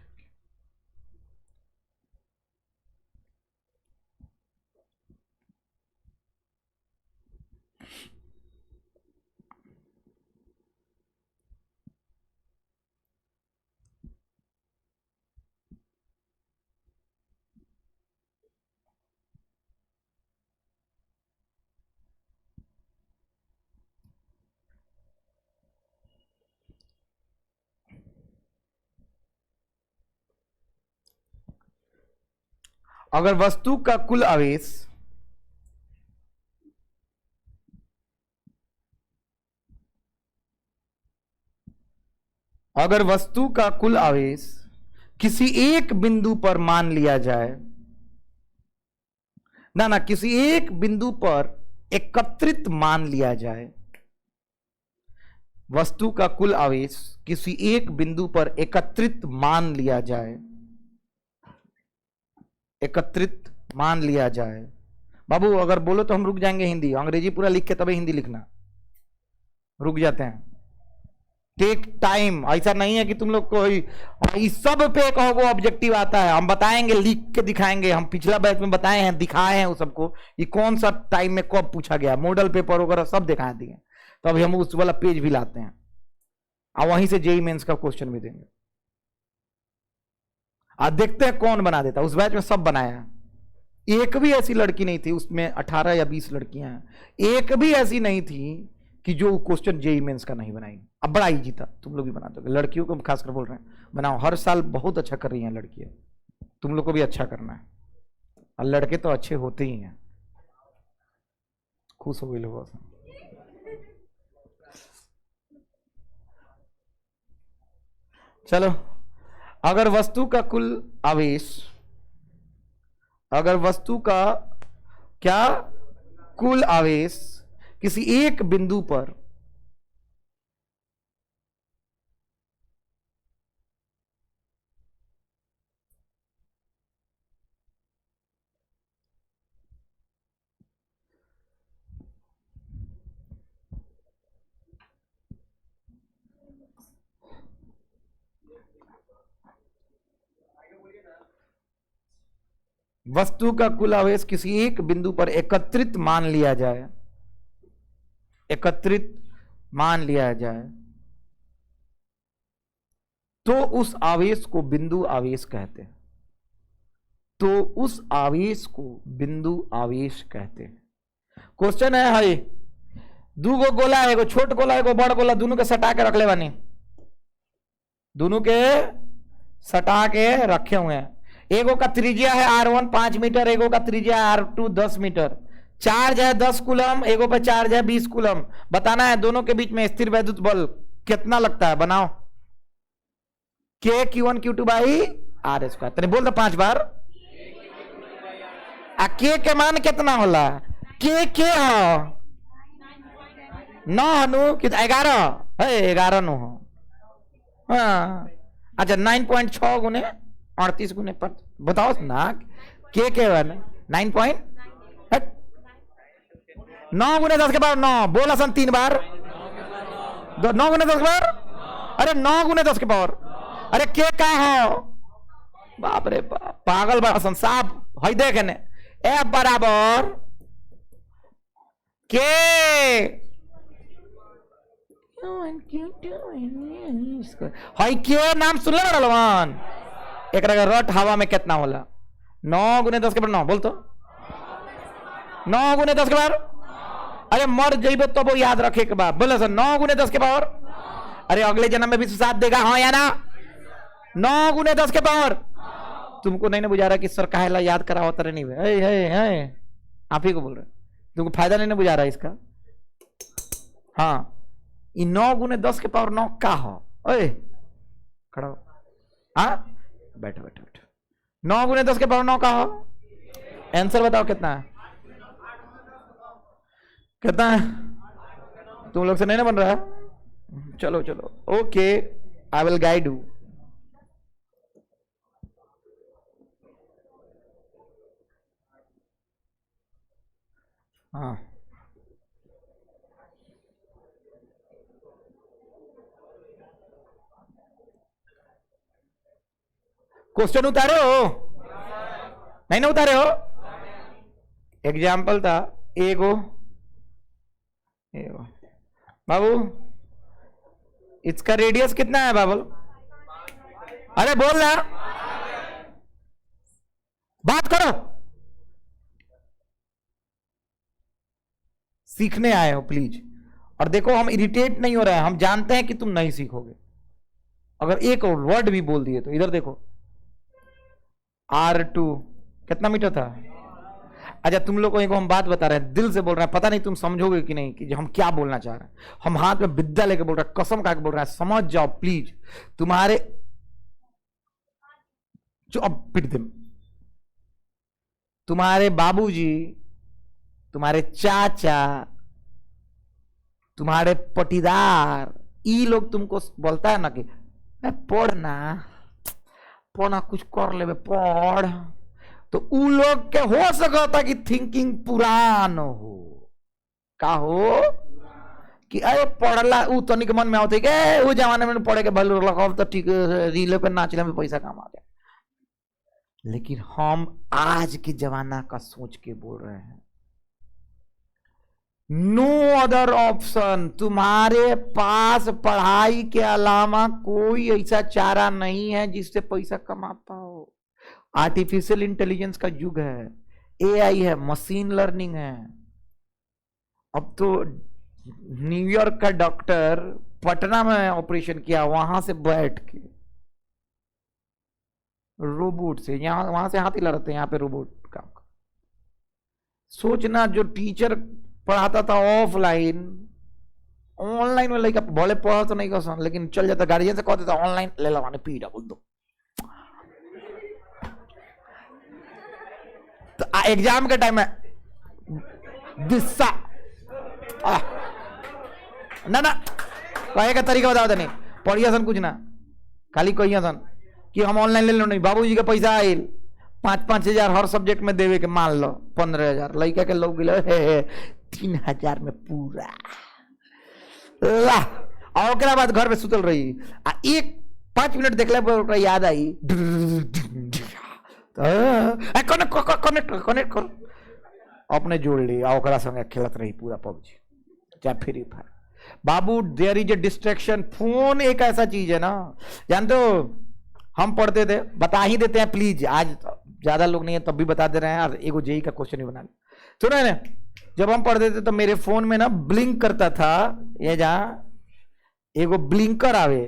अगर वस्तु का कुल आवेश अगर वस्तु का कुल आवेश किसी एक बिंदु पर मान लिया जाए, ना किसी एक बिंदु पर एकत्रित मान लिया जाए, वस्तु का कुल आवेश किसी एक बिंदु पर एकत्रित मान लिया जाए, एकत्रित मान लिया जाए। बाबू अगर बोलो तो हम रुक जाएंगे हिंदी, अंग्रेजी पूरा लिख के तभी हिंदी लिखना, रुक जाते हैं। टेक टाइम, ऐसा नहीं है कि तुम लोग को इस सब पे कहोगे ऑब्जेक्टिव आता है। हम बताएंगे, लिख के दिखाएंगे। हम पिछला बैच में बताए हैं, दिखाए हैं वो सबको, ये कौन सा टाइम में कब पूछा गया, मॉडल पेपर वगैरह सब दिखा दिए। तो अभी हम उस वाला पेज भी लाते हैं, और वहीं से जेईई मेंस का क्वेश्चन भी देंगे। आज देखते हैं कौन बना देता। उस बैच में सब बनाया, एक भी ऐसी लड़की नहीं थी, उसमें 18 या 20 लड़कियां हैं, एक भी ऐसी नहीं थी कि जो क्वेश्चन जेईई मेंस का नहीं बनाई। अब बड़ा इजी था, तुम लोग भी बना दोगे। लड़कियों को खासकर बोल रहे हैं, बनाओ। हर साल बहुत अच्छा कर रही हैं लड़कियां, तुम लोग को भी अच्छा करना है। और लड़के तो अच्छे होते ही हैं। खुश हो गए लोग। चलो, अगर वस्तु का कुल आवेश, अगर वस्तु का क्या कुल आवेश किसी एक बिंदु पर वस्तु का कुल आवेश किसी एक बिंदु पर एकत्रित मान लिया जाए, एकत्रित मान लिया जाए, तो उस आवेश को बिंदु आवेश कहते हैं। तो उस आवेश को बिंदु आवेश कहते हैं। क्वेश्चन है हाई, दू गो गोला है, एगो छोट गोला एगो बड़ गोला, दोनों के सटा के रख ले बानी, दोनों के सटा के रखे हुए हैं। एगो का त्रिज्या है R1 5 मीटर, एगो का त्रिज्या R2 10 मीटर। चार्ज है 10 कूलम, एगो पे चार्ज है 20 कूलम। बताना है दोनों के बीच में स्थिर वैद्युत बल कितना लगता है, बनाओ। Q1 Q2 by R square. तेरे बोल दो 5 बार। के मान कितना होला? के हो 9 हनु कि 11 है, 11 नो हो। हाँ अच्छा, 9.6 गुने 38 गुने पर बताओ ना। के 9 गुने 10 के पावर 9 बोला सन 3 बार। 9 गुने 10 के पावर, अरे 9 गुने 10 के पावर, अरे के का हो? बाप रे बाप, पागल बड़ा सन साहब। हई देखे ने F बराबर के हई के नाम सुन रलवान। एक रट हवा में कितना होला? 9 गुने 10 के पावर 9 बोल तो। 9 गुने 10 के पावर, अरे मर जइबे तो वो याद रखे के बाद बोले सर 9 गुने 10 के पावर। अरे अगले जन्म में भी साथ देगा, हाँ या ना? 9 गुने 10 के पावर। तुमको नहीं ना बुझा रहा कि सर काहेला याद करा होता नहीं है, आप ही को बोल रहे, तुमको फायदा नहीं ना बुझा रहा इसका। हाँ, 9 गुने 10 के पावर 9 का हो? ओए खड़ा हो। हाँ बैठो बैठो बैठो। 9 गुने 10 के पावर 9 का हो। आंसर बताओ कितना है? कितना है? तुम लोग से नहीं ना बन रहा है? चलो चलो okay, I will guide you. हाँ क्वेश्चन उतारे हो? नहीं ना उतारे हो? एग्जाम्पल था एगो एगो बाबू, इसका रेडियस कितना है बाबू? अरे बोल ना, बात करो। सीखने आए हो प्लीज। और देखो हम इरिटेट नहीं हो रहे हैं, हम जानते हैं कि तुम नहीं सीखोगे। अगर एक वर्ड भी बोल दिए तो इधर देखो, R2 कितना मीटर था? अच्छा तुम लोग को एक हम बात बता रहे हैं, दिल से बोल रहे हैं, पता नहीं तुम समझोगे कि नहीं कि हम क्या बोलना चाह रहे हैं। हम हाथ में विद्या लेके बोल रहे हैं, कसम खा के बोल रहे हैं, समझ जाओ प्लीज। तुम्हारे जो अब पिट दे, तुम्हारे बाबूजी, तुम्हारे चाचा, तुम्हारे पटीदार, ई लोग तुमको बोलता है ना कि पढ़ना पढ़ना कुछ कर ले पढ़, तो उ लोग के हो सकता कि थिंकिंग पुरान हो, का हो कि अरे पढ़ला उ तो निक मन में आते के वो जमाने में पढ़े के भले लगाओ तो ठीक, रीले पे नाचले में पैसा कमा गया। लेकिन हम आज के जमाना का सोच के बोल रहे हैं, नो अदर ऑप्शन। तुम्हारे पास पढ़ाई के अलावा कोई ऐसा चारा नहीं है जिससे पैसा कमा पाओ। आर्टिफिशियल इंटेलिजेंस का युग है, एआई है, मशीन लर्निंग है। अब तो न्यूयॉर्क का डॉक्टर पटना में ऑपरेशन किया, वहां से बैठ के रोबोट से, यहां वहां से हाथ हिला रहते हैं, यहाँ पे रोबोट काम। सोचना, जो टीचर पढ़ाता था ऑफलाइन, ऑनलाइन में लड़का भले पढ़ा तो नहीं कर, लेकिन चल जाता, गार्जियन से कहते था ऑनलाइन ले लो, पीड़ा बोल दो। तो एग्जाम के टाइम में दिस्सा ना ना कहे का तरीका बताओ, नहीं पढ़िया सन कुछ ना, खाली कहिया सन कि हम ऑनलाइन ले लो। नहीं, बाबूजी के पैसा आयल 5-5 हजार हर सब्जेक्ट में देवे के, मान लो 15 हजार, लड़का के लोग 3,000 में पूरा और ओकरा बाद घर में सुतल रही आ 1-5 मिनट देखले पर याद आई, कनेक्ट कर, अपने जोड़ ली और ओकरा संगे खेलत रही पूरा पबजी चाहे फ्री फायर। बाबू there is a distraction. Phone एक ऐसा चीज है ना, जानते हो हम पढ़ते थे, बता ही देते हैं प्लीज, आज ज्यादा लोग नहीं है तब भी बता दे रहे हैं, और एगो जेई का क्वेश्चन ही बना सुनो ना। जब हम पढ़ते थे तो मेरे फोन में ना ब्लिंक करता था, ये जहां एगो ब्लिंकर आवे,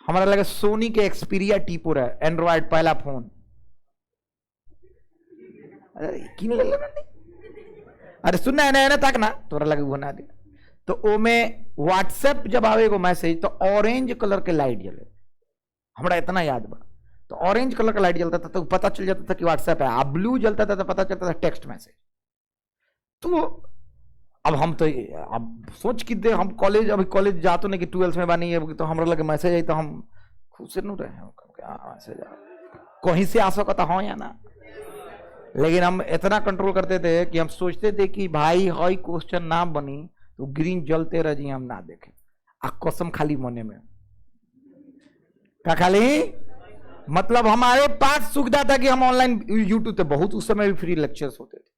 हमारा लगे सोनी के एक्सपीरिया टीपो रहा, एंड्रॉइड पहला फोन, किन ले लेना नहीं, अरे सुनना है ना तक ना तोरा लगे बना दे। तो ओ में व्हाट्सएप जब आवेगो मैसेज तो ऑरेंज कलर के लाइट जले, हमरा इतना याद बा। तो ऑरेंज कलर का लाइट जलता था तो पता चल जाता था कि व्हाट्सएप है, अब ब्लू जलता था तो पता चलता था टेक्स्ट मैसेज। तो अब हम तो अब सोच कि दे हम कॉलेज, अभी कॉलेज जा तो नहीं कि 12th में बानी है, तो हमरा लगे मैसेज आई तो हम खुद से नहीं रहे मैसेज कहीं से आ सकता हो या ना। लेकिन हम इतना कंट्रोल करते थे कि हम सोचते थे कि भाई हाई क्वेश्चन ना बनी तो ग्रीन जलते रह जी, हम ना देखें, आ कसम खाली मने में का खाली, मतलब हमारे पास सुविधा था कि हम ऑनलाइन यूट्यूब पे बहुत, उस समय भी फ्री लेक्चर्स होते थे।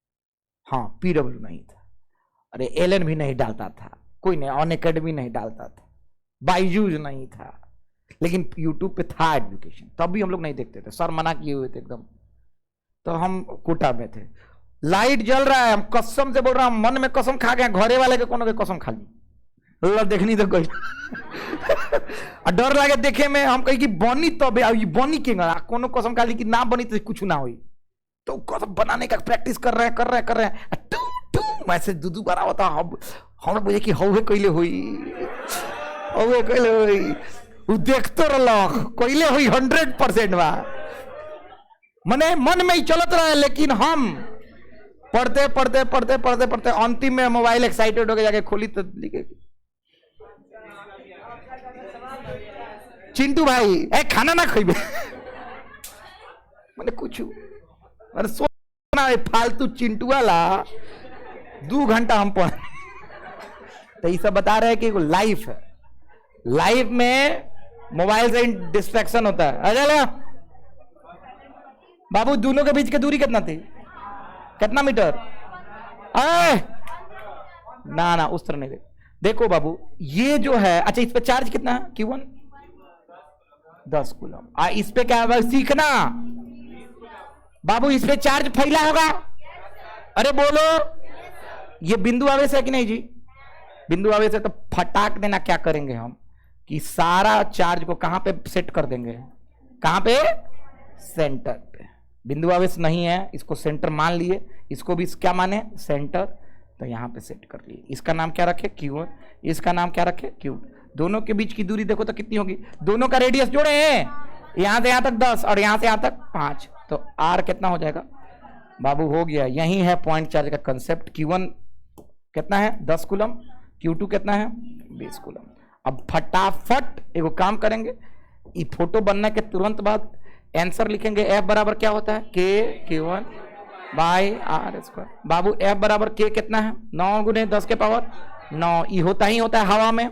हाँ पीडब्ल्यू नहीं था, अरे एलन भी नहीं डालता था, कोई नहीं, ऑन एकेडमी नहीं डालता था, बाइजूज नहीं था, लेकिन यूट्यूब पे था एजुकेशन, तब भी हम लोग नहीं देखते थे, सर मना किए हुए थे एकदम। तो हम कोटा में थे, लाइट जल रहा है, हम कसम से बोल रहा हूं, मन में कसम खा गए, घरे वाले के कोनो के कसम खा ली, देखनी तो कोई डर लगे देखे में, हम कही कि बनी तब बनी के कोनो कसम खा ली कि ना बनी तो कुछ ना हुई, तो कसम बनाने का प्रैक्टिस कर रहे हैं मैसेज 2-2 बार होता, हम बुझे कि हौ कैले हुई ओए कहले होई उ देखतो रहलक कोइले होई 100% बा मने मन में ही चलत रहे लेकिन हम पढ़ते पढ़ते पढ़ते पढ़ते पढ़ते अंतिम में मोबाइल एक्साइटेड होके जाके खोली तो लिखे चिंटू भाई ए खाना ना खइबे मैंने कुछ अरे सोना फालतू चिंटू वाला 2 घंटा हम पढ़ तो ये सब बता रहे हैं कि लाइफ है लाइफ में मोबाइल से डिस्ट्रैक्शन होता है अरे बाबू दोनों के बीच की दूरी कितना थी कितना मीटर ना ना उस तरह नहीं देखो बाबू ये जो है अच्छा इस पे चार्ज कितना है Q1 10 कूलम इस पे क्या है सीखना बाबू इस पे चार्ज फैला होगा अरे बोलो ये बिंदु आवेश है कि नहीं जी बिंदु आवेश है तो फटाक देना क्या करेंगे हम कि सारा चार्ज को कहां पे सेट कर देंगे कहां पे सेंटर पे बिंदु आवेश नहीं है इसको सेंटर मान लिए इसको भी क्या माने सेंटर तो यहां पे सेट कर लिए इसका नाम क्या रखे Q1 इसका नाम क्या रखे Q दोनों के बीच की दूरी देखो तो कितनी होगी दोनों का रेडियस जोड़े हैं यहां से यहां तक 10 और यहां से यहां तक 5 तो R कितना हो जाएगा बाबू हो गया यही है पॉइंट चार्ज का कंसेप्ट Q1 कितना है 10 कूलम Q2 कितना है 20 कूलम अब फटाफट एगो काम करेंगे ये फोटो बनने के तुरंत बाद आंसर लिखेंगे F बराबर क्या होता है K Q1 by R square Babu F बराबर K कितना है 9 गुने 10 के पावर 9 ये होता ही होता है हवा में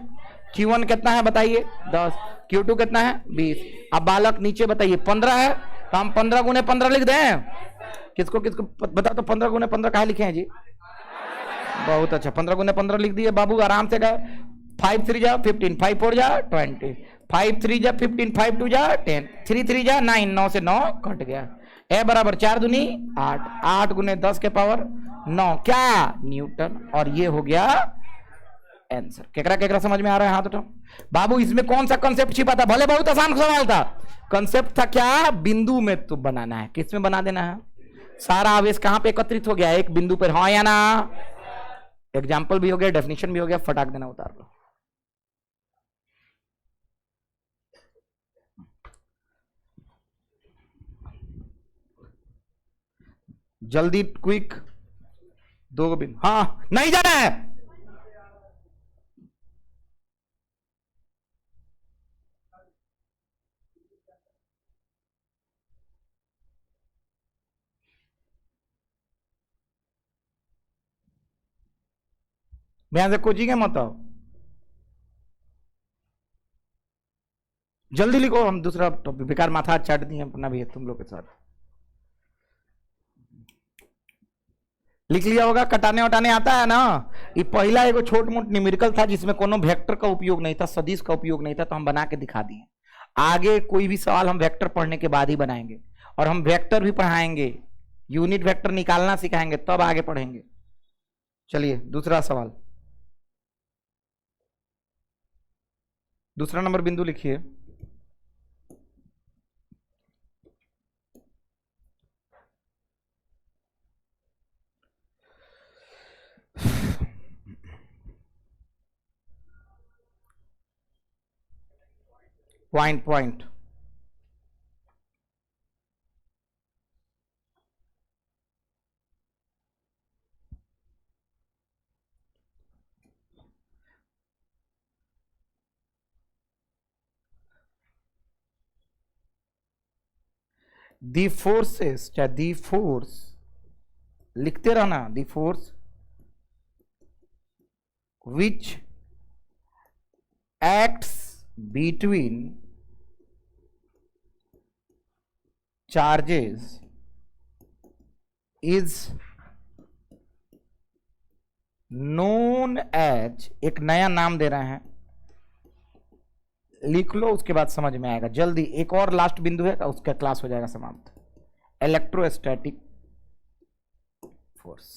Q1 कितना है बताइए 10 Q2 कितना है 20 अब बालक नीचे बताइए 15 है तो हम 15 गुने 15 लिख दें किसको किसको बता तो 15 गुने 15 कहाँ लिखे हैं जी बहुत अच्छा 15 गुने 15 लिख दिए बाबू आराम से गए 5 3 जा 15 5 4 जा 20 5 3 जा 15 5 2 जा 10 3 3 जा 9 9 से 9 कट गया ए बराबर 4 दूनी 8 8 गुने 10 के पावर 9 क्या न्यूटन और ये हो गया आंसर केकरा केकरा समझ में आ रहा है हाथ उठाओ बाबू इसमें कौन सा कंसेप्ट छिपा था भले बहुत आसान सवाल था कंसेप्ट था क्या बिंदु में तो बनाना है किस में बना देना है सारा आवेश कहां पे एकत्रित हो गया एक बिंदु पर हाँ या ना एग्जाम्पल भी हो गया डेफिनेशन भी हो गया फटाक देना उतार लो जल्दी क्विक 2 बिंदु हाँ नहीं जाना है ध्यान से कोचिंग है मत आओ जल्दी लिखो हम दूसरा टॉपिक बेकार माथा चाट दिए अपना भी है तुम लोग के साथ लिख लिया होगा कटाने वटाने आता है ना ये पहला एगो छोट मोट न्यूमेरिकल था जिसमें कोनो वेक्टर का उपयोग नहीं था सदिश का उपयोग नहीं था तो हम बना के दिखा दिए आगे कोई भी सवाल हम वेक्टर पढ़ने के बाद ही बनाएंगे और हम वेक्टर भी पढ़ाएंगे यूनिट वेक्टर निकालना सिखाएंगे तब आगे पढ़ेंगे चलिए दूसरा सवाल दूसरा नंबर बिंदु लिखिए पॉइंट दी फोर्सेस क्या दी फोर्स लिखते रहना the force which acts between charges is known as एक नया नाम दे रहे हैं लिख लो उसके बाद समझ में आएगा जल्दी एक और लास्ट बिंदु है उसका क्लास हो जाएगा समाप्त electrostatic force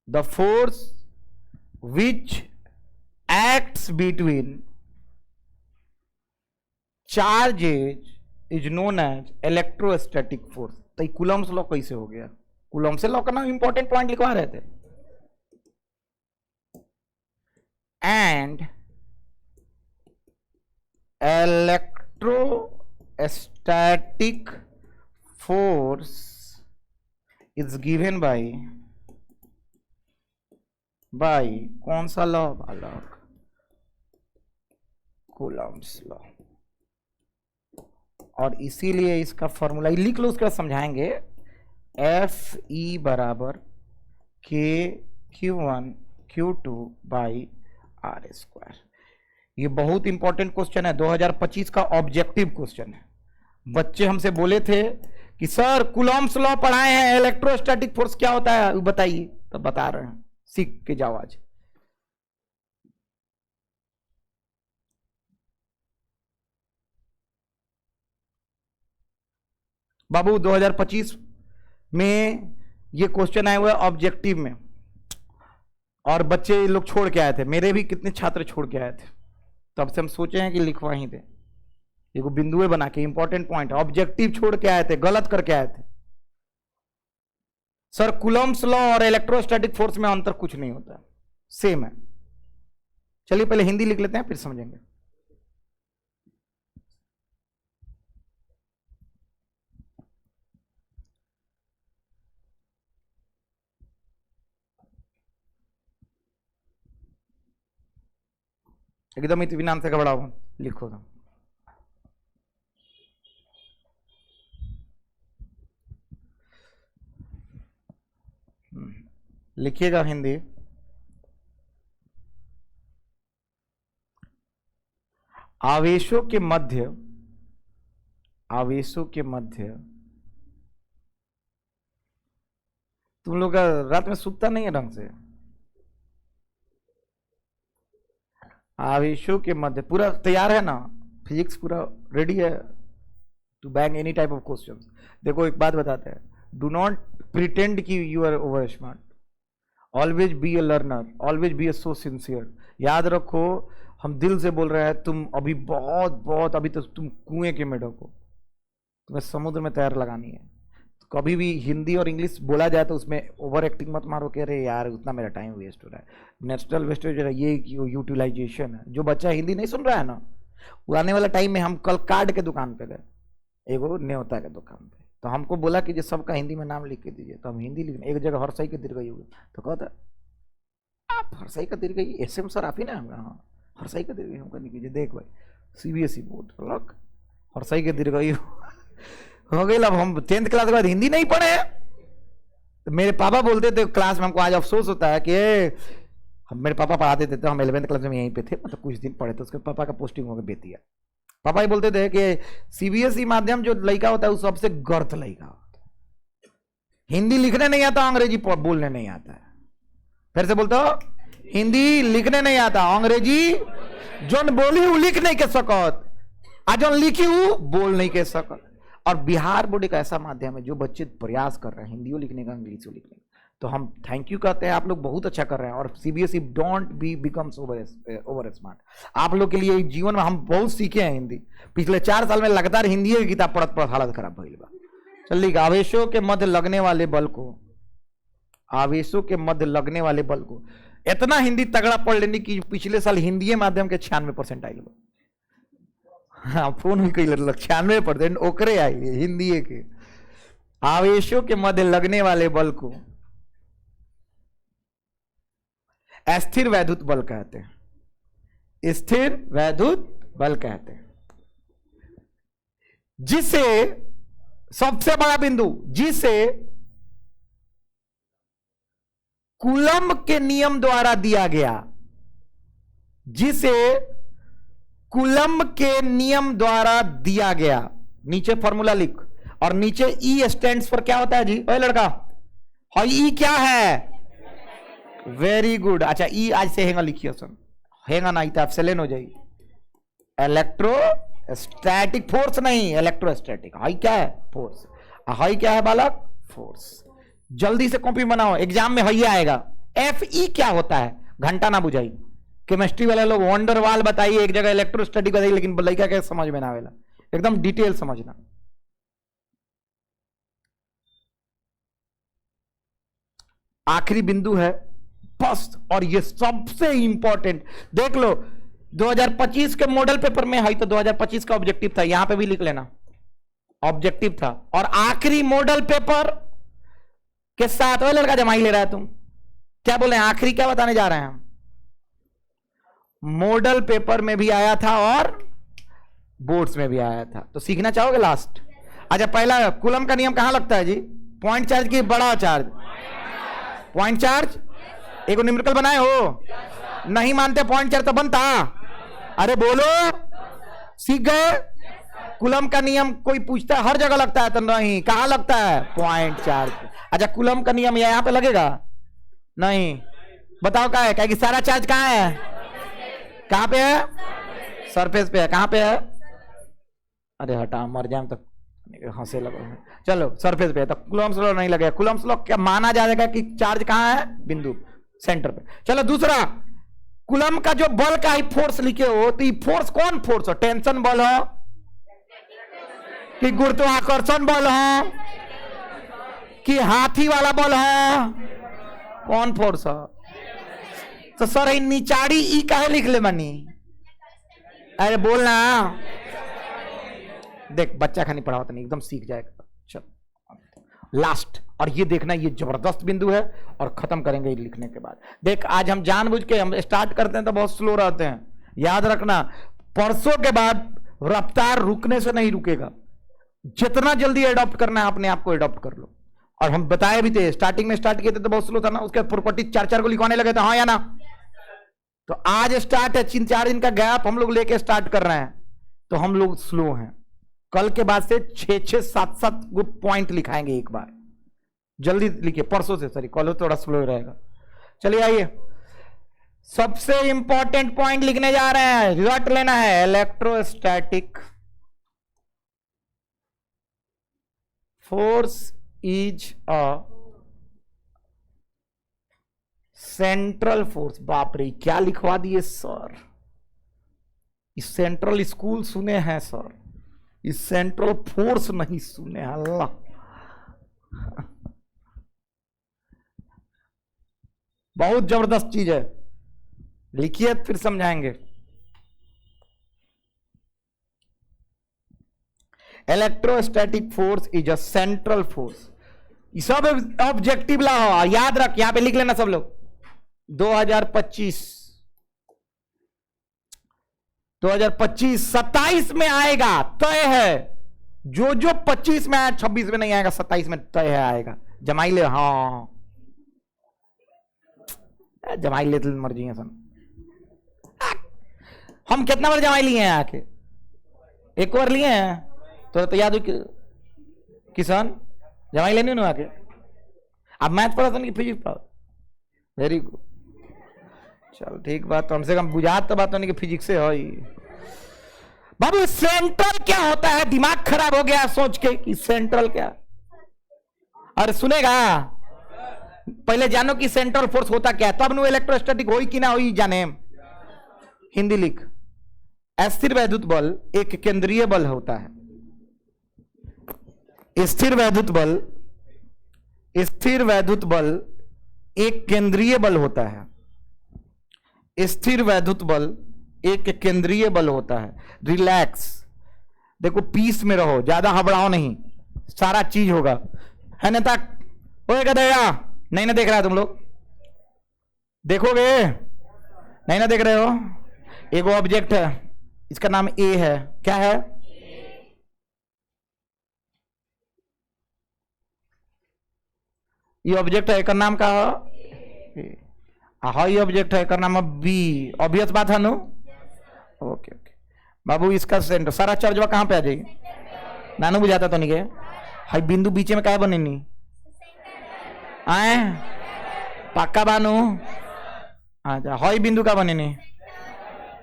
the force which acts between charges is known as electrostatic force तो कूलम्स लॉ कैसे हो गया कूलॉम से लॉ का नाम इंपॉर्टेंट पॉइंट लिखवा रहे थे। And electrostatic force is given by कौन सा लॉ बालक? Coulomb's law. और इसीलिए इसका फॉर्मूला लिख लो, उसके बाद समझाएंगे। एफ ई बराबर के Q1 Q2 by R square. ये बहुत इंपॉर्टेंट क्वेश्चन है, 2025 का ऑब्जेक्टिव क्वेश्चन है। बच्चे हमसे बोले थे कि सर कूलॉम्स लॉ पढ़ाए हैं, इलेक्ट्रोस्टैटिक फोर्स क्या होता है बताइए, तो बता रहे हैं, सीख के जाओ आज। बाबू 2025 में ये क्वेश्चन आए हुए ऑब्जेक्टिव में, और बच्चे लोग छोड़ के आए थे, मेरे भी कितने छात्र छोड़ के आए थे, तब से हम सोचे हैं कि लिखवा ही दे। ये बिंदुएं बना के इंपॉर्टेंट पॉइंट, ऑब्जेक्टिव छोड़ के आए थे, गलत करके आए थे। सर कूलॉम्स लॉ और इलेक्ट्रोस्टैटिक फोर्स में अंतर कुछ नहीं होता, सेम है। चलिए पहले हिंदी लिख लेते हैं, फिर समझेंगे। एकदम इत्मीनान से घबराओ, लिखो ना। लिखिएगा हिंदी। आवेशों के मध्य तुम लोग रात में सूतता नहीं है ढंग से। आवेशों के मध्य पूरा तैयार है ना, फिजिक्स पूरा रेडी है to bang any type of questions. देखो एक बात बताते हैं, डू नॉट प्रिटेंड कि you are over smart, always be a learner, always be a so sincere. याद रखो हम दिल से बोल रहे हैं, तुम अभी बहुत अभी तो तुम कुएं के में ढको, तुम्हें समुद्र में तैर लगानी है। तो कभी भी हिंदी और इंग्लिश बोला जाए तो उसमें ओवर एक्टिंग मत मारो कि अरे यार उतना मेरा टाइम वेस्ट हो रहा है। नेचुरल वेस्टेज ये यूटिलाइजेशन है। जो बच्चा हिंदी नहीं सुन रहा है ना, वो आने वाला टाइम में, हम कल कार्ड के दुकान पे गए, एगो न्योता के दुकान पे, तो हमको बोला कि जो सबका हिंदी में नाम लिख के दीजिए, तो हम हिंदी लिखने, एक जगह हरसई के दीर्घई हुए, तो कहता आप हरसई का दीर्घई SM सर आप ही ना? हाँ हरसई का दीर्घई हमको नहीं कीजिए। देख भाई CBSE बोर्ड लक हरसई के दीर्घई हो गई। अब हम 10th क्लास के बाद हिंदी नहीं पढ़े। तो मेरे पापा बोलते थे क्लास में, हमको आज अफसोस होता है कि हम, मेरे पापा पढ़ाते थे, तो हम 11th क्लास में यहीं पे थे, मतलब कुछ दिन पढ़े थे, उसके पापा का पोस्टिंग हो गया बेतिया। पापा ही बोलते थे कि CBSE माध्यम जो लड़का होता है वो सबसे गर्थ लड़का होता है, हिंदी लिखने नहीं आता, अंग्रेजी बोलने नहीं आता है। फिर से बोलते हो, हिंदी लिखने नहीं आता, अंग्रेजी जोन बोली वो लिख नहीं के सकत, आज जोन लिखी वो बोल नहीं के सकत। और बिहार बोर्ड एक ऐसा माध्यम है जो बच्चे प्रयास कर रहे हैं हिंदी लिखने का, इंग्लिश लिखने का, तो हम थैंक यू कहते हैं, आप लोग बहुत अच्छा कर रहे हैं। और CBSE don't be becomes over smart. आप लोग के लिए जीवन में हम बहुत सीखे हैं हिंदी, पिछले 4 साल में लगातार हिंदी की किताब पढ़त हालत खराब भइल बा। चलिए, आवेशों के मध्य लगने वाले बल को, आवेशों के मध्य लगने वाले बल को इतना हिंदी तगड़ा पढ़ लेने की पिछले साल हिंदी माध्यम के 96% आयल बा। हाँ फोन भी कई 96% ओकरे आई हिंदी के। आवेशों के मध्य लगने वाले बल को अस्थिर वैद्युत बल कहते हैं, स्थिर वैद्युत बल कहते हैं, जिसे सबसे बड़ा बिंदु, जिसे कूलम्ब के नियम द्वारा दिया गया, जिसे कूलम्ब के नियम द्वारा दिया गया। नीचे फॉर्मूला लिख, और नीचे E स्टैंड्स फॉर क्या होता है जी? ओए लड़का, और E क्या है? Very good. अच्छा E आज से हेंगा लिखिए सन, हेंगा ना तो एप्सिलॉन हो जाएगी। इलेक्ट्रोस्टैटिक फोर्स नहीं, इलेक्ट्रोस्टैटिक। हाई क्या है? फोर्स। हाई क्या है बालक? फोर्स। जल्दी से कॉपी बनाओ, एग्जाम में हाई आएगा। FE क्या होता है? घंटा ना बुझाई। केमिस्ट्री वाले लोग वंडरवाल बताइए, एक जगह इलेक्ट्रोस्टैटिक बताइए, लेकिन लड़का के समझ में ना आवेला, एकदम डिटेल समझना। आखिरी बिंदु है बस। और ये सबसे इंपॉर्टेंट, देख लो 2025 के मॉडल पेपर में है तो 2025 का ऑब्जेक्टिव था, यहां पे भी लिख लेना ऑब्जेक्टिव था। और आखिरी मॉडल पेपर के साथ, वो लड़का जमाई ले रहा है, तुम क्या बोल रहे हैं? आखिरी क्या बताने जा रहे हैं हम? मॉडल पेपर में भी आया था और बोर्ड्स में भी आया था, तो सीखना चाहोगे लास्ट? अच्छा, पहला कूलम का नियम कहां लगता है जी? पॉइंट चार्ज की बड़ा चार्ज? पॉइंट चार्ज एक न्यूमेरिकल बनाए हो? नहीं मानते पॉइंट चार्ज तो बनता? अरे बोलो, सीख गए? कूलम का नियम कोई पूछता है हर जगह लगता है तो नहीं, कहां लगता है? Point charge. अच्छा, कूलम का नियम यहां पे लगेगा? नहीं, बताओ कहां है? क्या कि सारा चार्ज कहां है? कहां पे है? सरफेस पे है। कहां पे है? अरे हटा, मर जाए तो हंसे लगो। चलो सरफेस पे है तो कूलम्स लॉ नहीं लगेगा। कूलम्स लॉ क्या माना जाएगा कि चार्ज कहां है? बिंदु सेंटर पे। चलो दूसरा, कूलम का जो बल का ही फोर्स लिखे हो तो ये फोर्स कौन फोर्स हो? टेंशन बल हो कि गुरुत्वाकर्षण बल हो कि हाथी वाला बल हो? कौन फोर्स हो? तो सर निचाड़ी ई काहे लिख ले मनी? अरे बोलना, देख बच्चा खानी पढ़ा होता नहीं, एकदम सीख जाएगा। चल लास्ट, और ये देखना ये जबरदस्त बिंदु है और खत्म करेंगे लिखने के बाद। देख आज हम जानबूझ के हम स्टार्ट करते हैं तो बहुत स्लो रहते हैं, याद रखना परसों के बाद रफ्तार रुकने से नहीं रुकेगा। जितना जल्दी एडॉप्ट करना है अपने आप को एडॉप्ट कर लो। और हम बताए भी थे, स्टार्टिंग में स्टार्ट किए थे तो बहुत स्लो था ना, उसके प्रॉपर्टी 4-4 को लिखवाने लगे थे, हाँ या ना? तो आज स्टार्ट है, 3-4 दिन का गैप हम लोग लेके स्टार्ट कर रहे हैं, तो हम लोग स्लो हैं। कल के बाद से 6-6, 7-7 गो पॉइंट लिखाएंगे एक बार। जल्दी लिखिए, परसों से, सॉरी कल थोड़ा स्लो रहेगा। चलिए आइए, सबसे इंपॉर्टेंट पॉइंट लिखने जा रहे हैं, रट लेना है। Electrostatic force is a central force. बाप रे क्या लिखवा दिए सर, इस सेंट्रल स्कूल सुने हैं सर, इस सेंट्रल फोर्स नहीं सुने। अल्लाह बहुत जबरदस्त चीज है, लिखिए फिर समझाएंगे। Electrostatic force is a central force. सब ऑब्जेक्टिव ला हो, याद रख, यहां पे लिख लेना सब लोग। 2025 27 में आएगा, तय है। जो जो 25 में आया 26 में नहीं आएगा, 27 में तय है आएगा। जमाई ले, हाँ जमाई ले तो मर्जी है सन। हम कितना बार जमाई लिए हैं आके? एक बार लिए हैं तो याद हो किसान जमाई लेने ना आके। अब मैथ पढ़ा था कि फिजिक्स पढ़ा? वेरी गुड, चल ठीक बात, कम से कम बुझात तो बात नहीं कि फिजिक्स से हो ही। बाबू सेंट्रल क्या होता है? दिमाग खराब हो गया सोच के कि सेंट्रल क्या। अरे सुनेगा, पहले जानो कि सेंट्रल फोर्स होता क्या है, तब नु इलेक्ट्रोस्टैटिक होई कि ना होई जाने। हिंदी लिख, अस्थिर वैद्युत बल एक केंद्रीय बल होता है। स्थिर वैद्युत बल एक केंद्रीय बल होता है। स्थिर वैद्युत बल एक केंद्रीय बल होता है। रिलैक्स, देखो पीस में रहो, ज्यादा हबड़ाओ नहीं, सारा चीज होगा है ना। तक होएगा देगा नहीं ना देख रहा है तुम लोग? देखोगे नहीं ना देख रहे हो? एक ऑब्जेक्ट है, इसका नाम ए है। क्या है? ये ऑब्जेक्ट है, इसका नाम का ये ऑब्जेक्ट है, इसका नाम बी। ऑब्वियस बात है नो? ओके ओके बाबू, इसका सेंटर सारा चार्ज कहां पे आ जाएगी? नानू बुझाता तो नहीं गए? हाई बिंदु बीच में क्या बने नहीं आए? पक्का बानू? अच्छा, हाई बिंदु का बने नहीं?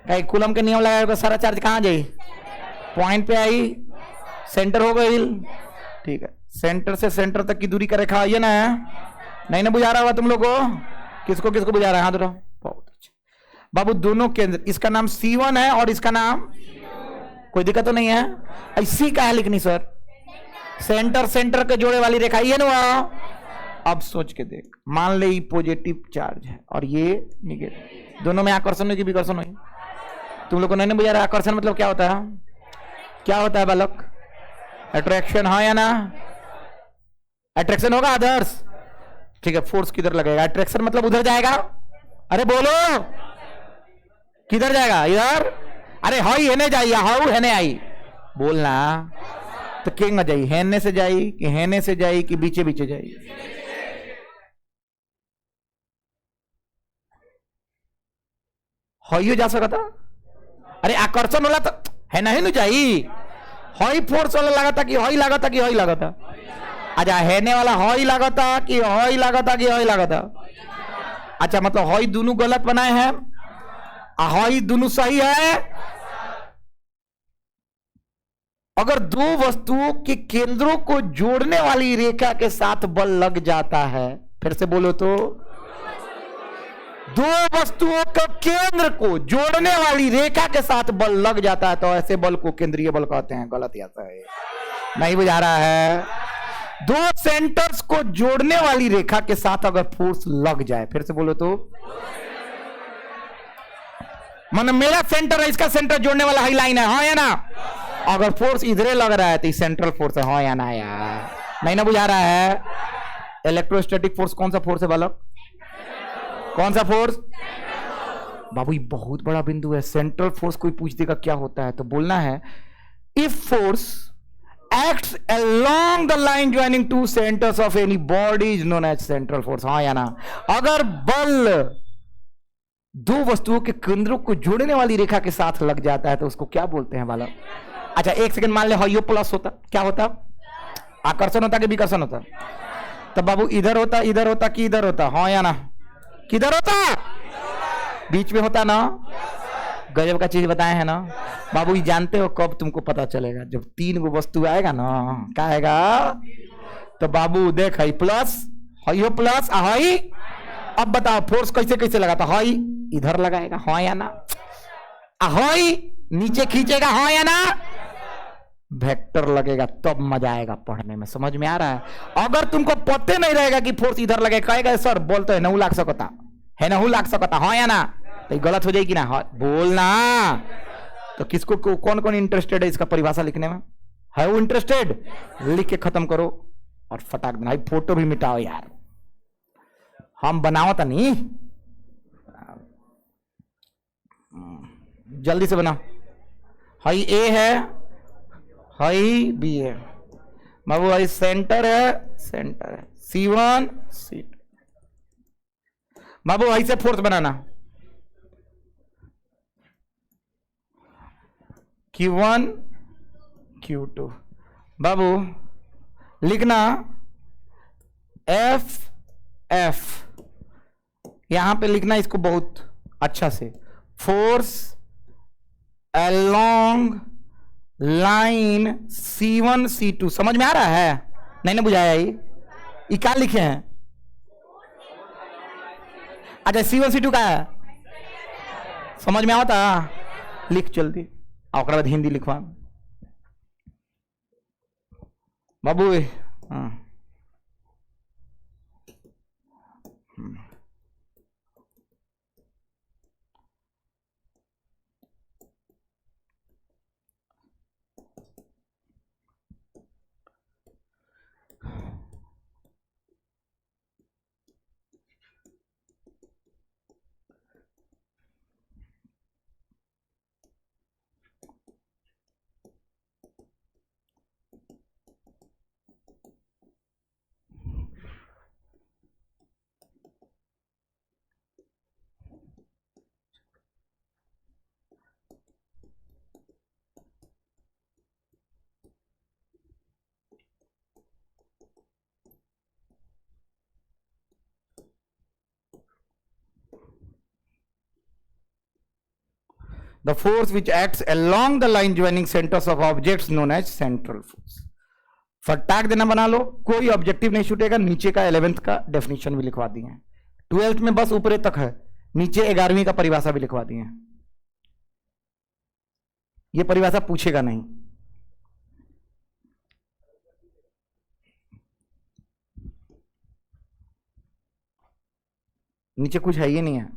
कहीं कूलम के नियम लगाए सारा चार्ज कहां जाए? पॉइंट पे आई, सेंटर हो गई। ठीक है, सेंटर से सेंटर तक की दूरी का रेखा ये ना है? नहीं ना बुझा रहा होगा तुम लोग को? किसको किसको बुझा रहा है? हाथ उठाओ। बहुत अच्छा बाबू, दोनों केंद्र, इसका नाम C1 है और इसका नाम, कोई दिक्कत तो नहीं है? ऐसी क्या है लिखनी सर? सेंटर सेंटर के जोड़े वाली रेखा ये ना, अब सोच के देख, मान ले ये पॉजिटिव चार्ज है और ये निगेटिव, दोनों में आकर्षण होगी विकर्षण होगी? तुम लोग को नहीं बुझा रहा आकर्षण मतलब क्या होता है? क्या होता है बालक? अट्रैक्शन, हाँ या ना? अट्रैक्शन होगा अदर्स, ठीक है। फोर्स किधर लगेगा? अट्रैक्शन मतलब उधर जाएगा। अरे बोलो, किधर जाएगा? इधर। अरे हाई हेने जाइए, हाउ हेने आई, बोलना तो केंगा जाई, हेने से जाई कि हेने से जाई कि बीचे बीचे जाई? हाइयो जा सकता। अरे आकर्षण वाला तो है नहीं न जाई, हाई फोर्स वाला लगा था कि हाई लगा था कि हाई लगा था? अच्छा, हेने वाला हाई लगा था कि हाई लगा था कि हाई लगा था? अच्छा, मतलब हाई दोनों गलत बनाए हैं, हाई दोनों सही है। अगर दो वस्तुओं के केंद्रों को जोड़ने वाली रेखा के साथ बल लग जाता है, फिर से बोलो तो, दो वस्तुओं के केंद्र को जोड़ने वाली रेखा के साथ बल लग जाता है तो ऐसे बल को केंद्रीय बल कहते हैं। गलत आता है, नहीं बुझा रहा है? दो सेंटर्स को जोड़ने वाली रेखा के साथ अगर फोर्स लग जाए, फिर से बोलो तो, मन मेरा सेंटर है, इसका सेंटर जोड़ने वाला हाई लाइन है, हाँ या ना? अगर फोर्स इधरे लग रहा है तो सेंट्रल फोर्स है, हाँ या ना यार? नहीं ना बुझा रहा है? इलेक्ट्रोस्टैटिक फोर्स कौन सा फोर्स है बालक? कौन सा फोर्स? बाबू ये बहुत बड़ा बिंदु है। सेंट्रल फोर्स कोई पूछ देगा क्या होता है तो बोलना है, if force acts along the line joining two centres of any body is known as central force, हाँ या ना? अगर बल दो वस्तुओं के केंद्रों को जोड़ने वाली रेखा के साथ लग जाता है तो उसको क्या बोलते हैं बालक? अच्छा, एक सेकंड मान ले हाइयो प्लस होता, क्या होता? आकर्षण होता कि विकर्षण होता? तब बाबू इधर होता, इधर होता कि इधर होता, हाँ या ना? किधर होता? बीच में होता ना? गजब का चीज बताए हैं ना बाबू। ये जानते हो कब तुमको पता चलेगा? जब तीन गो वस्तु आएगा ना, क्या आएगा? तो बाबू देख, हाई प्लस, हाइयो प्लस, हाई। अब बताओ फोर्स कैसे कैसे लगाता? हाई इधर लगाएगा, हाँ या ना? हाई नीचे खींचेगा, हाँ या ना? वेक्टर लगेगा, तब मजा आएगा पढ़ने में। समझ में आ रहा है? अगर तुमको पते नहीं रहेगा कि फोर्स इधर लगे, कहेगा सर बोलते है नहू लाग सकता है, नहू लाग सकता, हाँ या ना? तो गलत हो जाएगी ना, हाँ बोलना। तो किसको कौन कौन इंटरेस्टेड है इसका परिभाषा लिखने में? है वो इंटरेस्टेड? लिख के खत्म करो और फटाक देना। फोटो भी मिटाओ यार, हम बनाओ तो नहीं, जल्दी से बनाओ। हाई ए है, हाई बी है बाबू, हाई सेंटर है, सेंटर है C1 C2 बाबू। हाई से फोर्स बनाना, Q1 Q2 बाबू। लिखना F F, यहां पे लिखना इसको बहुत अच्छा से, force along line C1 C2। समझ में आ रहा है? नहीं ना बुझाया? ये क्या लिखे हैं? अच्छा, C1 C2 का है, समझ में आता? लिख जल्दी, और बाद हिंदी लिखवा बाबू। हाँ the force which acts along the line joining centers of objects known as central force। फटाक देना बना लो, कोई ऑब्जेक्टिव नहीं छूटेगा। नीचे का 11th का डेफिनेशन भी लिखवा दिए हैं, 12th में बस ऊपर तक है, नीचे 11वीं का परिभाषा भी लिखवा दिए हैं। ये परिभाषा पूछेगा नहीं। नीचे कुछ है ही नहीं है।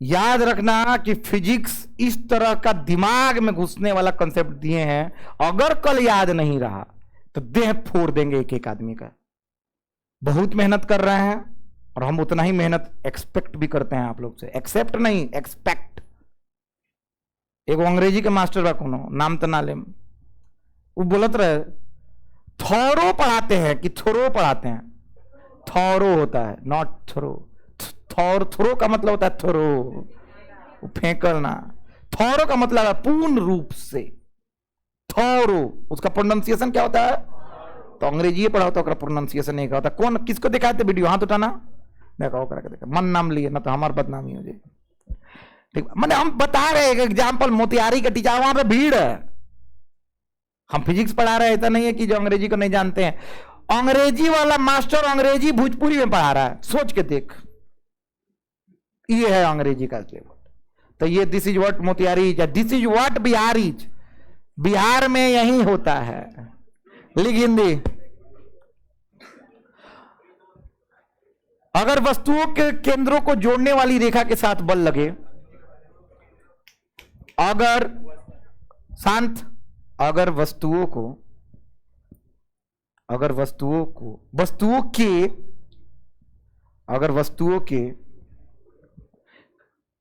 याद रखना कि फिजिक्स इस तरह का दिमाग में घुसने वाला कंसेप्ट दिए हैं, अगर कल याद नहीं रहा तो देह फोड़ देंगे एक एक आदमी का। बहुत मेहनत कर रहे हैं और हम उतना ही मेहनत एक्सपेक्ट भी करते हैं आप लोग से। एक्सेप्ट नहीं, एक्सपेक्ट। एक अंग्रेजी के मास्टर बा कोनो, नाम तो ना ले, वो बोलत रहे थोरो पढ़ाते हैं कि थोरो पढ़ाते हैं। थोरो होता है, नॉट थ्रो। थोरो का मतलब होता है थोरो, फेंकना। थोरो का मतलब है पूर्ण रूप से। थोरो, उसका प्रोनाउंसिएशन क्या होता है? तो अंग्रेजी पढ़ा होता है, प्रोनाउंसिएशन नहीं होता। कौन किसको दिखाते वीडियो? हाथ उठाना, देखा करके देखा, मन नाम लिए ना तो हमारे बदनामी हो जाए। ठीक, मैंने हम बता रहे हैं एग्जाम्पल, मोतिहारी का टीचर, वहां पे भीड़ है। हम फिजिक्स पढ़ा रहे हैं, ऐसा नहीं है कि जो अंग्रेजी को नहीं जानते हैं। अंग्रेजी वाला मास्टर अंग्रेजी भोजपुरी में पढ़ा रहा है, सोच के देख। ये है अंग्रेजी का लेवल। तो ये this is what Motihari is, this is what Bihar is. Bihar में यही होता है। लिख हिंदी। अगर वस्तुओं के केंद्रों को जोड़ने वाली रेखा के साथ बल लगे, अगर शांत, अगर वस्तुओं के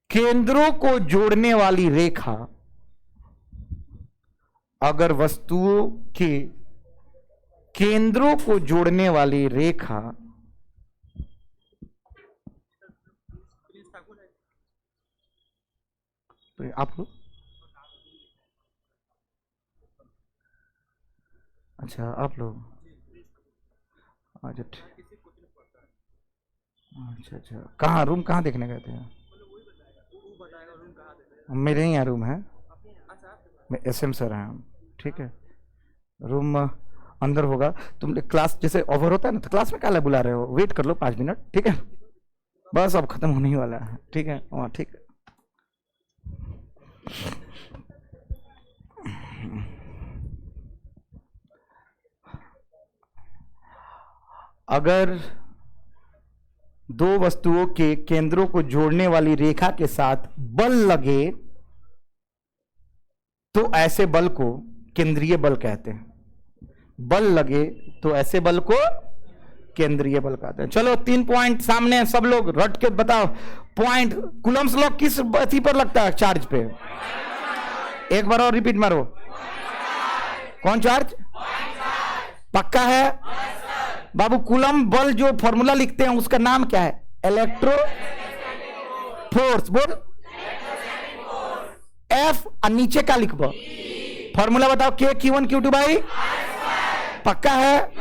केंद्रों को जोड़ने वाली रेखा, अगर वस्तुओं के केंद्रों को जोड़ने वाली रेखा आप लोग, अच्छा आप लोग, अच्छा अच्छा, कहाँ रूम कहाँ देखने गए थे? मेरे ही यहाँ रूम है, मैं SM सर हैं हम। ठीक है, रूम अंदर होगा। तुम क्लास जैसे ओवर होता है ना, तो क्लास में क्या बुला रहे हो? वेट कर लो 5 मिनट, ठीक है? बस अब खत्म होने ही वाला है, ठीक है? वहाँ ठीक है। अगर दो वस्तुओं के केंद्रों को जोड़ने वाली रेखा के साथ बल लगे तो ऐसे बल को केंद्रीय बल कहते हैं। बल लगे तो ऐसे बल को केंद्रीय बल कहते हैं। चलो 3 पॉइंट सामने, सब लोग रट के बताओ। पॉइंट कूलम्स लॉ किस अथी पर लगता है? चार्ज पे। एक बार और रिपीट मारो। कौन चार्ज? पक्का है बाबू? कूलम बल जो फॉर्मूला लिखते हैं उसका नाम क्या है? Electro force. बोल F और नीचे का लिखबो फॉर्मूला बताओ। Q1 Q2 बाई, पक्का है?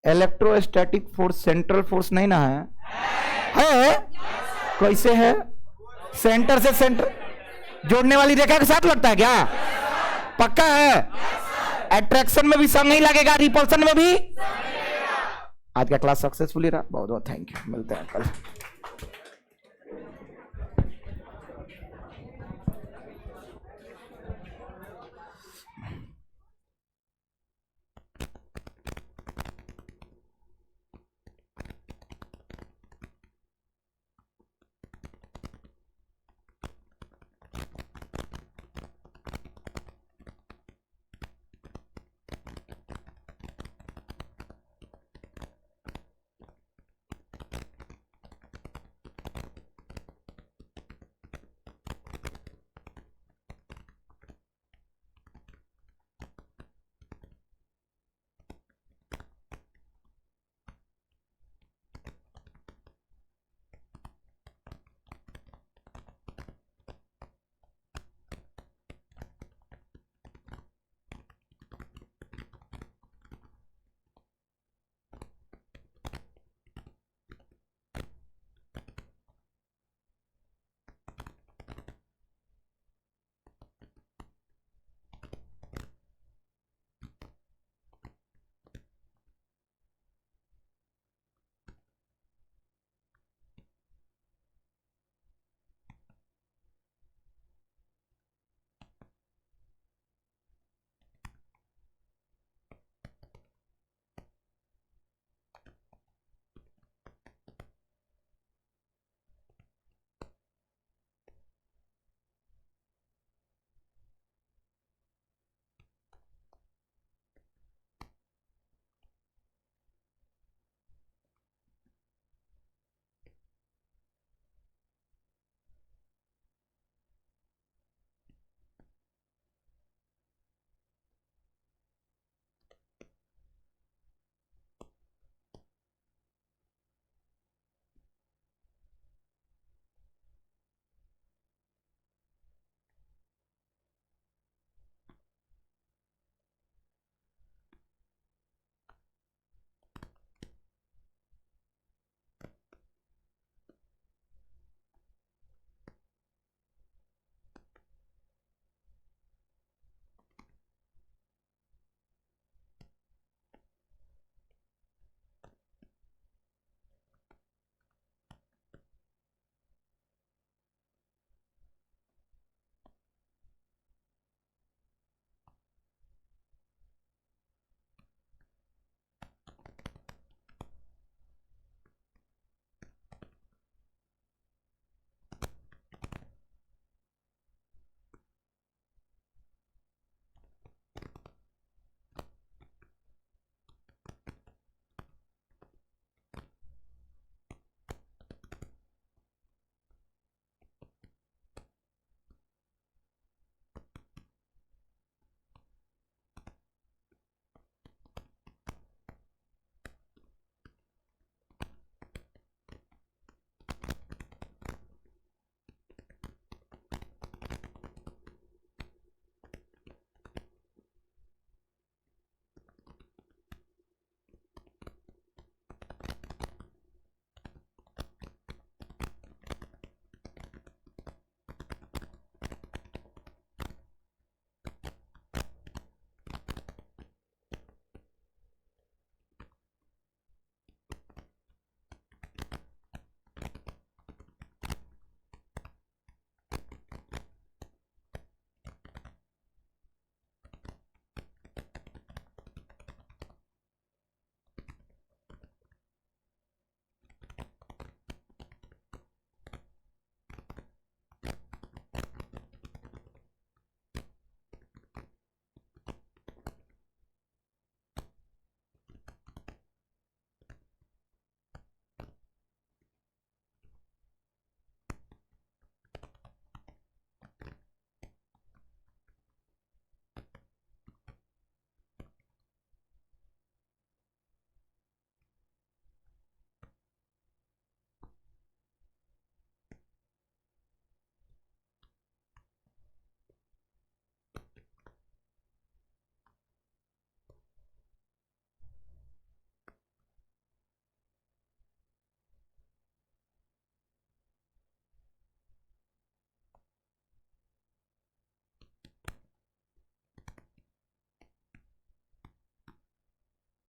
इलेक्ट्रोस्टैटिक फोर्स सेंट्रल फोर्स नहीं ना है? है? कैसे है? सेंटर से सेंटर जोड़ने वाली रेखा के साथ लगता है क्या? पक्का है? अट्रैक्शन में भी संग नहीं लगेगा, रिपल्सन में भी। आज का क्लास सक्सेसफुली रहा, बहुत बहुत थैंक यू। मिलते हैं कल।